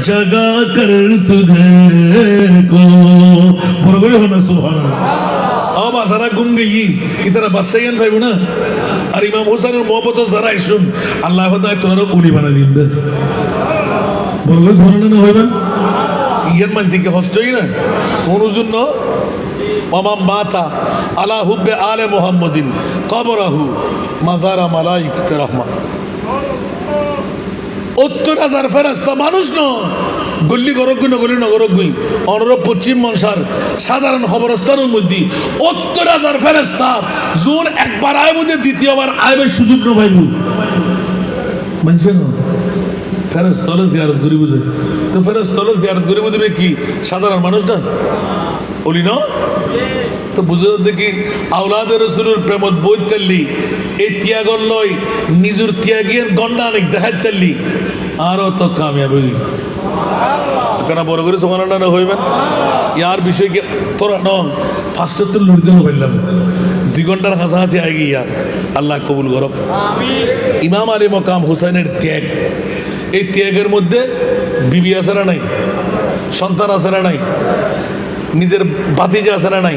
A: जगा कर तुझे को बरोबर हो ना सुभान अल्लाह अब आसारा गुम गई इधर बादशाहन भाई ना और इमाम हुसैन मोहब्बत जरा सुन अल्लाह खुदा तुम्हारा उली बना दिंदे बरोबर सुभान ना होइबा ইয়ার মান থেকে হস্তই না কোন জন্য মামা মাতা আলা হুব্বে আলে মুহাম্মাদিন কবরাহু মাজারা মালাইকাতে রহমান ৭০,০০০ ফেরেশতা মানুষ ন গল্লি গরগুই নগরী নগরগুই অনুরূপ পশ্চিম মনসার সাধারণ খবরস্থানের মধ্যে ৭০,০০০ ফেরেশতা জোন একবার আয় মধ্যে দ্বিতীয়বার আইবের সুযোগ ন পাইবো মানছেন ফেরেশতা হলো জিয়ারত করি বুঝে তো ফেরেশতা হলো জিয়ারত করি বুঝবে কি সাধারণ মানুষ না বলি না তো বুঝে দেখি আওলাদের রাসূলের প্রেমত বইতেলি এই ত্যাগর লয় নিজের ত্যাগের গন্ডা অনেক দেখাইতেলি আরও তো কামিয়াব হই কেন বড় করে সুবহানাল্লাহ না হইবেন ইয়ার বিষয় কি তোরা ন ফার্স্টে তো লড়তে পারলাম 2 ঘন্টার কাছাকাছি আগে গিয়া আল্লাহ কবুল করুক ইমাম আলী মকাম হুসাইনের ত্যাগ এই ত্যাগের মধ্যে বিবি আছে না নাই সন্তান আছে না নাই নিজের ভাতিজা আছে না নাই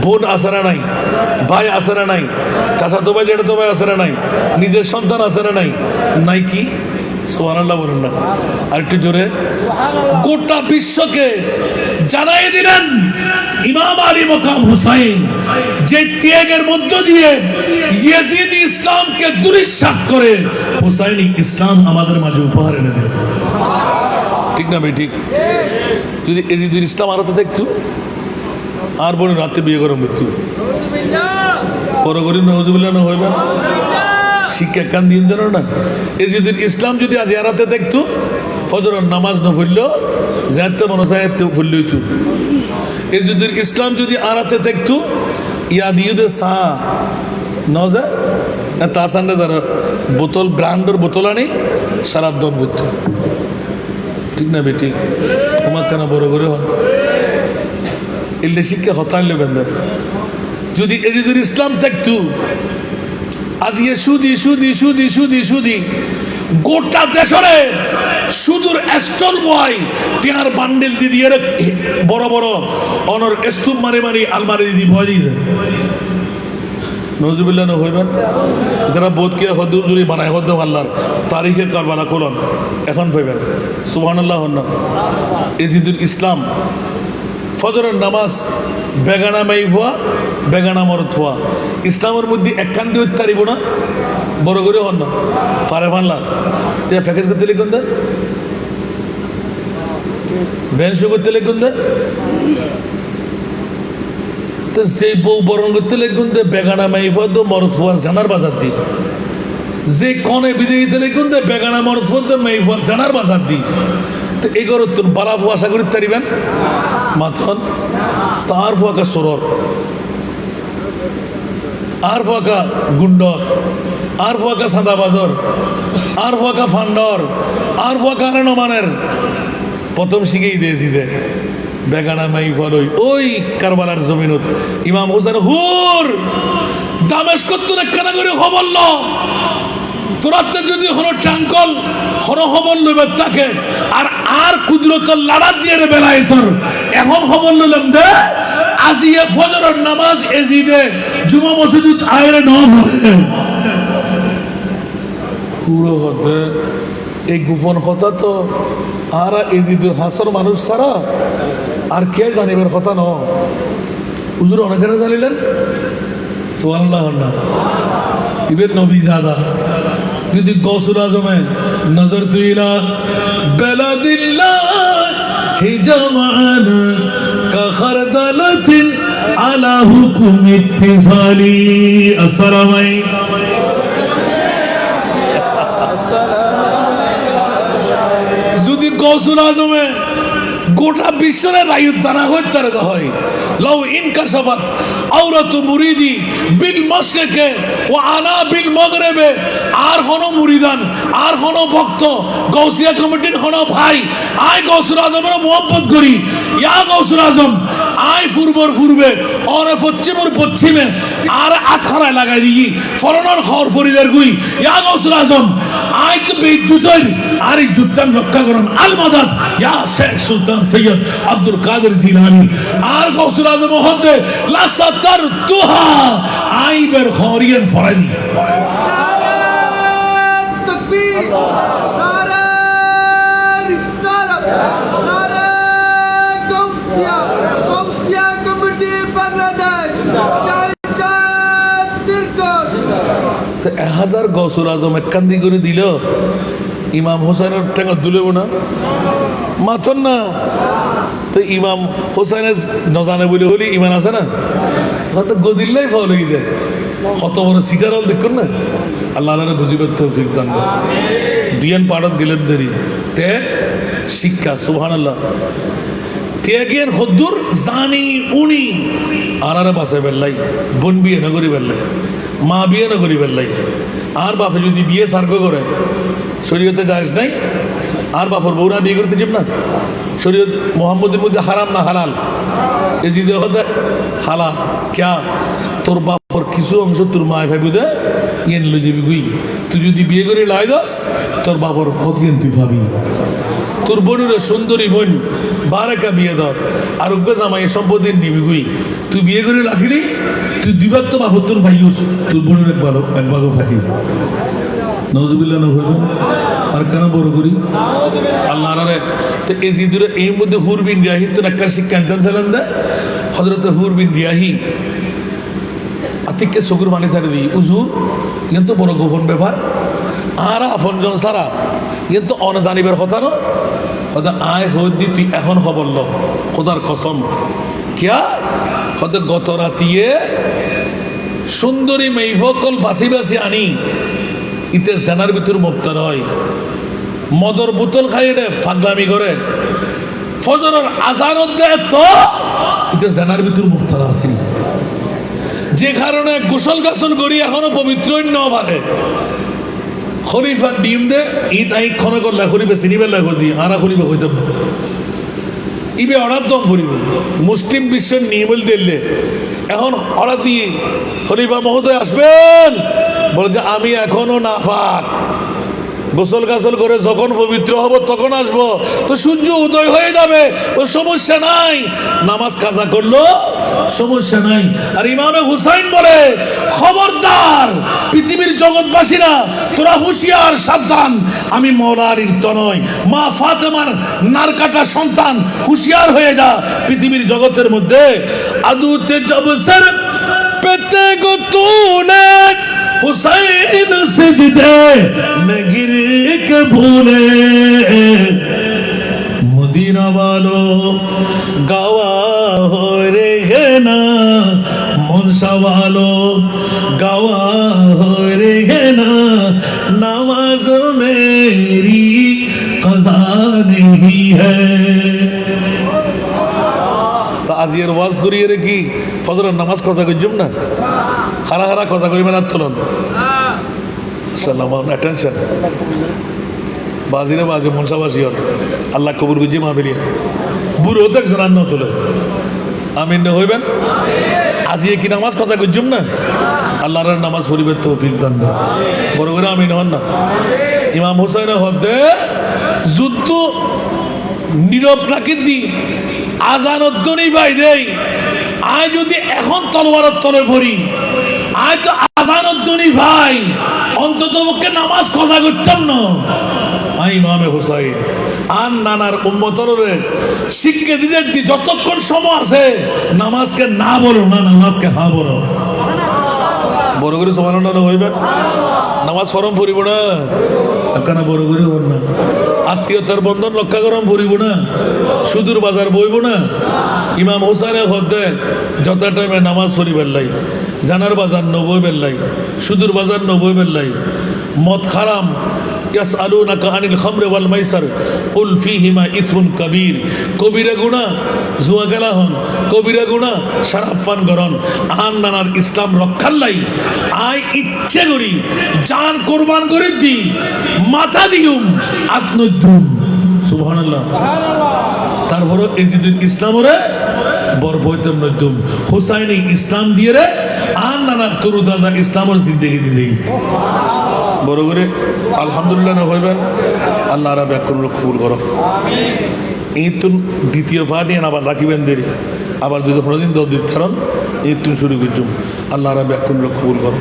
A: বোন আছে না নাই ভাই আছে না নাই চাচাতো ভাই জ্যাঠাতো ভাই আছে না নাই নিজের সন্তান আছে না নাই নাই কি সুবহানাল্লাহ বলেন না আরেকটু জোরে গোটা বিশ্বকে জানাই দিলেন ইমাম আলী মকাম হুসাইন যে ত্যাগের মধ্য দিয়ে ইয়াজিদ ইসলামকে দুরিশ্বাত করে হুসাইনি ইসলাম আমাদের মাঝে উপহার এনে দিলেন ঠিক না ভাই ঠিক যদি ইয়াজিদ ইসলাম আর তো দেখতো আর বোন রাতে বিয়ে করে মৃত্যু বড় গরিব নওয়াজুবিল্লাহ না হইবে শিক্ষা কান দিন জানো না ইয়াজিদ ইসলাম যদি আজ ইয়ারাতে দেখতো ফজরের নামাজ না পড়লেও যাতে মনে চায় পড়লেই তো ইয়াজিদ ইসলাম যদি আরাতে দেখতো ইয়াদিউদের সা নজা তাসান্ডে যারা বোতল ব্র্যান্ডের বোতল আনি সারাপ দম করতো ঠিক না বেটি তোমার কেন বড় করে হন এলে শিক্ষা হতাইলে বেন্দা যদি এজিদুর ইসলাম দেখতো আজ ইয়ে সুদি সুদি সুদি সুদি সুদি গোটা দেশরে সুদূর স্টল বয় টিয়ার বান্ডেল দি দিয়ে বড় বড় অনর স্তূপ মারি মারি আলমারি দি ভয় দিয়ে নজুবিল্লাহ না হইবেন যারা বোধকে হদুর জুড়ি বানায় হদ্দম আল্লাহর তারিখে কারবালা কোলন এখন পাইবেন সুবহানাল্লাহ না এজিদুল ইসলাম ফজরের নামাজ বেগানা মাই ফুয়া বেগানা মরদ ফুয়া ইসলামের মধ্যে একখান দিয়ে তারিব না বড় করে হন না ফারে ফানলা তে ফ্যাকেজ করতে লিখুন দে বেঞ্চ করতে লিখুন দে তো সেই বউ বরণ করতে লিখুন দে বেগানা মাই ফুয়া তো মরদ ফুয়ার জানার বাজার দি যে কনে বিদেয়ীতে লিখুন দে বেগানা মরদ ফুয়া তো মাই ফুয়ার জানার বাজার দি তো এগারো তোর বালা ফুয়া আশা করি তারিবেন মাথন তার ফুয়াকা সরর আর ফুয়াকা গুন্ডর আর ফুয়াকা সাদা বাজর আর ফুয়াকা ফান্ডর আর ফুয়াকা নমানের প্রথম শিখেই দিয়েছি দে বেগানা মাই ফলই ওই কারবালার জমিনত ইমাম হোসেন হুর দামেস্ক তোরে কেন করে খবর ল তোরাতে যদি হলো ট্যাঙ্কল হরো খবর লইবে তাকে আর আর কুদরতল লাড়া দিয়ে রে বেলায় তোর এখন খবর লইলাম দে আজিয়ে ফজরের নামাজ এজিদে জুমা মসজিদ আয়রে ন পড়ে পুরো হতে এই গোপন কথা তো আর এজিদের হাসর মানুষ ছাড়া আর কে জানিবার কথা ন হুজুর অনেকেরা জানিলেন সুবহানাল্লাহ না ইবেন নবী জাদা যদি গৌসুল আজমে নজর তুইলা বেলাদিল্লাহ হি জামান কা খরদালাতিন আলা হুকুম ইত্তিসালি আসসালামু যদি গৌসুল আজমে গোটা বিশ্বের রায়ুত দানা হইতে হয় লাউ ইনকাশাফাত আওরাতু মুরিদি বিল মাশরিকে ওয়া আনা বিল মাগরিবে আর হনো মুরিদান আর হনো ভক্ত গৌসিয়া কমিটির হনো ভাই আয় গৌসুল আজমের মোহাব্বত করি ইয়া গৌসুল আজম আই পূর্বর পূর্বে আর পশ্চিমর পশ্চিমে আর আটখানায় লাগাই দিই ফরনার খবর ফরিদের গুই ইয়া গৌসুল আজম আই তো বেইজ্জুতের আর ইজ্জুতান রক্ষা করুন আল মাদাদ ইয়া শেখ সুলতান সৈয়দ আব্দুল কাদের জিলানী আর গৌসুল আজম হতে লা সাতার তুহা আই বের খরিয়েন ফরাদি
B: তাকবীর নারে রিসালাত নারে গৌসিয়া কমিটি বাংলাদেশ
A: তো 1000 গৌসুল আজম এককান্দি করে দিল ইমাম হোসেনের ঠেঙ্গা দুলেব না মাথন না তো ইমাম হোসেনের নজানে বলে হলি ইমান আছে না কত গদিল্লাই ফল হয়ে দেয় কত বড় সিটারল দেখুন না আল্লাহ আল্লাহ বুঝিবার তৌফিক দান দিয়ান পাড়ত দিলেন দেরি তে শিক্ষা সুবহানাল্লাহ ত্যাগের হদ্দুর জানি উনি আনারা বাসে বেল্লাই বোন বিয়ে না করি বেল্লাই মা বিয়ে না করি বেল্লাই আর বাপে যদি বিয়ে সার্গ করে শরীয়তে জায়েজ নাই আর বাপর বউরা বিয়ে করতে যাব না শরীয়ত মোহাম্মদের মধ্যে হারাম না হালাল এ যদি হালাল ক্যা তোর বাপর কিছু অংশ তোর মায় ভাবি দে ইয়েন লো যাবি গুই তুই যদি বিয়ে করে লাই দাস তোর বাপর হক ইয়েন তুই ভাবি তোর বোনের সুন্দরী বোন বারেকা বিয়ে ধর আর উগ্র জামাই সম্পত্তি নিবি গুই তুই বিয়ে করে রাখিলি তুই দিবার তো বাপর তোর ভাই তোর বোনের এক ভাগও থাকি নজবিল্লা না হইল আর কেন বড় করি আল্লাহ আরে তো এই জিদুরে এই মধ্যে হুর বিন রিয়াহি তো একটা শিক্ষা আনতেন ছিলেন দে হজরত হুর বিন রিয়াহি আতিককে চকুর পানি ছাড়ি দিই উজুর কিন্তু বড় গোপন ব্যাপার আর আপনজন সারা কিন্তু অনজানিবার কথা না কথা আয় হদি তুই এখন খবর ল খোদার কসম কিয়া হতে গত রাতিয়ে সুন্দরী মেইফকল বাসি বাসি আনি ইতে জেনার ভিতর মুক্ত নয় মদর বোতল খাইয়ে দে ফাগলামি করে ফজরের আজানত দেয় তো ইতে জেনার ভিতর মুক্ত আছে যে কারণে গোসল গাছল করি এখনো পবিত্র ন ভাগে খরিফা ডিম দে ঈদ আই ক্ষণে করলে খরিফা চিনিবে লাগো দি আরা খরিফা হইতাম না ইবে অর্ডার দম করিব মুসলিম বিশ্বের নিয়মল দিলে এখন অর্ডার দিয়ে খরিফা মহোদয় আসবেন বলে যে আমি এখনো নাফাক গোসল গাছল করে যখন পবিত্র হব তখন আসবো তো সূর্য উদয় হয়ে যাবে তো সমস্যা নাই নামাজ কাজা করলো সমস্যা নাই আর ইমামে হুসাইন বলে খবরদার পৃথিবীর জগৎবাসীরা তোরা হুঁশিয়ার সাবধান আমি মৌলারির তনয় মা ফাতেমার নারকাটা সন্তান হুঁশিয়ার হয়ে যা পৃথিবীর জগতের মধ্যে আদুতে জবসর পেতে গো তুনে हुसैन सिजदे में गिर के भूले मदीना वालों गवाह हो रहे ना मुंशा वालों गवाह हो रहे ना नमाज मेरी कज़ा नहीं है तो आजियर वाज करिए रे की फजर नमाज कज़ा करजुम ना হারা হারা কথা করিবে না তুলন সাল্লাম অ্যাটেনশন বাজিরে বাজে মনসাবাসী হল আল্লাহ কবুর বুঝি মা বেরিয়ে বুড়ো তো একজন আন্ন তোলে আমিন না হইবেন আজিয়ে কি নামাজ কথা করছুম না আল্লাহর নামাজ পড়িবে তৌফিক দান দেন বড় করে আমিন হন না ইমাম হুসাইন হদে যুদ্ধ নীরব রাখি দি আজানদ্দনি ভাই দেই আয় যদি এখন তলোয়ারের তলে পড়ি আয় তো আজানদ্দনি ভাই অন্তত পক্ষে নামাজ কজা করতাম না আই ইমামে হুসাইন আন নানার উম্মতরে শিক্ষা দিতে যতক্ষণ সময় আছে নামাজকে না বলো না নামাজকে হা বলো বড় করে সমানটা হইবে নামাজ ফরম ফুরিব না একখানা বড় করে হন না আত্মীয়তার বন্ধন রক্ষা করম ফুরিব না সুদূর বাজার বইব না ইমাম হুসাইনের হদ্দে যত টাইমে নামাজ পড়ি বেল্লাই জানার বাজার নবই বেল্লাই সুদূর বাজার নবই বেল্লাই মদ খারাম ইয়াসআলুনাকা আনিল খামরি ওয়াল মাইসার কুল ফীহিমা ইথমুন কাবীর কবিরা গুনাহ জুয়া খেলা হন কবিরা গুনাহ শরাব পান করন আন নানার ইসলাম রক্ষার লাই আই ইচ্ছে করি জান কুরবান করে দি মাথা দিউম আত্মদ্রুম সুবহানাল্লাহ তারপর এই যে ইসলামরে বরবইতম নতুম হুসাইনি ইসলাম দিয়ে রে আর নানার তরু দাদা ইসলামের জিন্দেগি দিয়েছে বড় করে আলহামদুলিল্লাহ না হইবেন আল্লাহ আরা ব্যাকুল কবুল করো এই তো দ্বিতীয় পার্টি আবার রাখিবেন দেরি আবার যদি কোনোদিন দল দিন কারণ এই তুন শুরু করছুম আল্লাহ আরা ব্যাকুল কবুল করো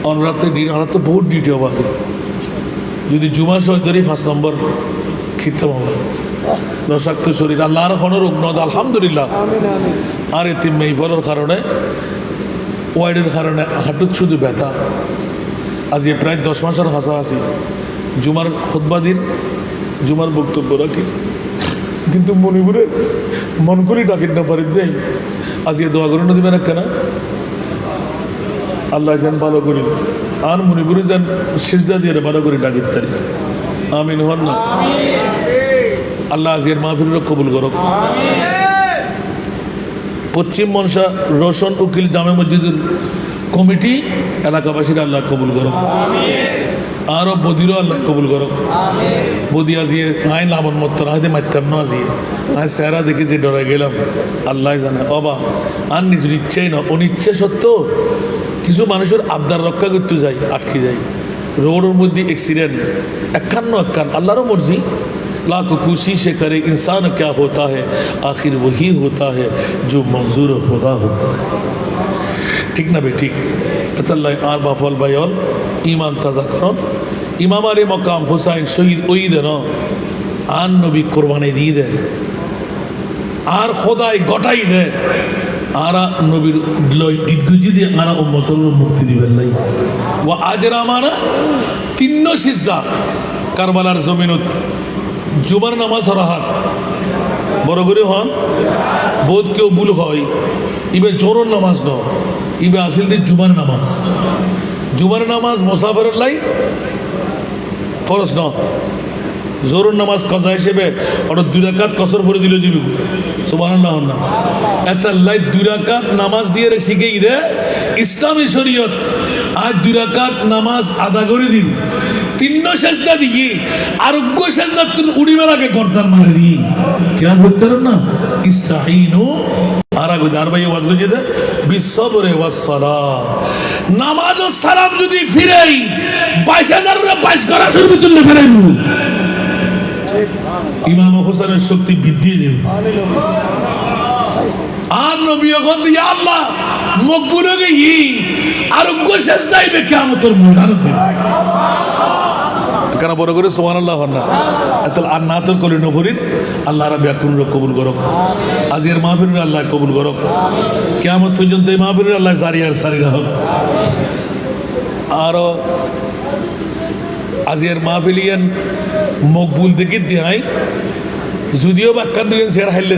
A: অনরাত্রে আমরা তো বহুত ডিউটি হওয়া আছে যদি জুমা সহ ধরি 5 নম্বর খিতে বাবা রসাক্ত শরীর আল্লাহ আর কোনো রোগ নদ আলহামদুলিল্লাহ আর এতে মেইফলের কারণে ওয়াইডের কারণে হাঁটুর শুধু ব্যথা আজ এ প্রায় 10 মাসের হাসাহাসি জুমার খুতবাদির জুমার বক্তব্য রাখি কিন্তু মণিপুরে মন করে ডাকেন না পারি দেয় আজ এ দোয়া করে দিবেন কেনা আল্লাহ যেন ভালো করে আর মণিপুরে যেন সেজদা দিয়ে ভালো করে ডাকির তারি আমিন হন না আল্লাহ আজিয়ার মাহফিলের কবুল করো পশ্চিম মনসা রোশন উকিল জামে মসজিদের কমিটি এলাকাবাসীর আল্লাহ কবুল করো আরও বদিরও আল্লাহ কবুল করো বদি আজিয়ে আই লাভন মত আইতে মারতাম না আজিয়ে আই চেহারা দেখে যে ডরে গেলাম আল্লাহ জানে অবা আর নিজের ইচ্ছাই না অনিচ্ছা সত্ত্বেও কিছু মানুষের আবদার রক্ষা করতে যায় আটকে যায় রোডের মধ্যে অ্যাক্সিডেন্ট একান আল্লাহরও মর্জি लाख खुशी से करे इंसान क्या होता है आखिर वही होता है जो मंजूर खुदा होता है ठीक ना भाई ठीक अतल्ला आर बाफल भाईल ईमान ताज़ा करो इमाम आरे मकाम हुसैन शहीद ओईद न आन नबी कुर्बानी दी दे आर खुदाई गटाई दे आरा नबीर दिग्गजी दे आरा उम्मतों मुक्ति दिबेन लाई व आजरा माना तीनों सिजदा करबलार जमीनुत जुमार नामाज हराहात बड़ करे हन बहुत क्यों भूल হয় ইবে জোহর নামাজ ন ইবে আসিল দি জুমার নামাজ মুসাফিরের লাই ফরজ ন জোহর নামাজ কাজা হিসেবে ওটা 2 রাকাত কসর করে দিল জিবি সুবহানাল্লাহ না এত লাই 2 রাকাত নামাজ দিয়ে রে শিখেই দে ইসলামী শরীয়ত আজ 2 রাকাত নামাজ আদা করে দিন तीनों सजदा दिए आरोग्य सजदा तुम उड़ी में लगे गर्दन मारे दी क्या बोलते हो ना इस्ताहीनो आरा गुजार भाई आवाज गुजे दे बिस्सब्र वस्सला नमाज और सलाम जुदी फिरेई 22,000 रे 22 करा शुरू तुल्ले फिरेई इमाम हुसैन शक्ति बृद्धि दे आन नबी को दिया अल्लाह मकबूल हो गई आरोग्य सजदा ही में क्या मतलब मुराद दे কেন বড় করে সুবহানাল্লাহ না এত আর না তোর করি নফরির আল্লাহ রাব্বি আকুন কবুল করো আজের মাহফিল আল্লাহ কবুল করো কিয়ামত পর্যন্ত এই মাহফিল আল্লাহ জারি আর সারি রাখো আর আজের মাহফিলিয়ান মকবুল দেখি দিহাই যদিও বাক্কান দুই শেয়ার হাইলে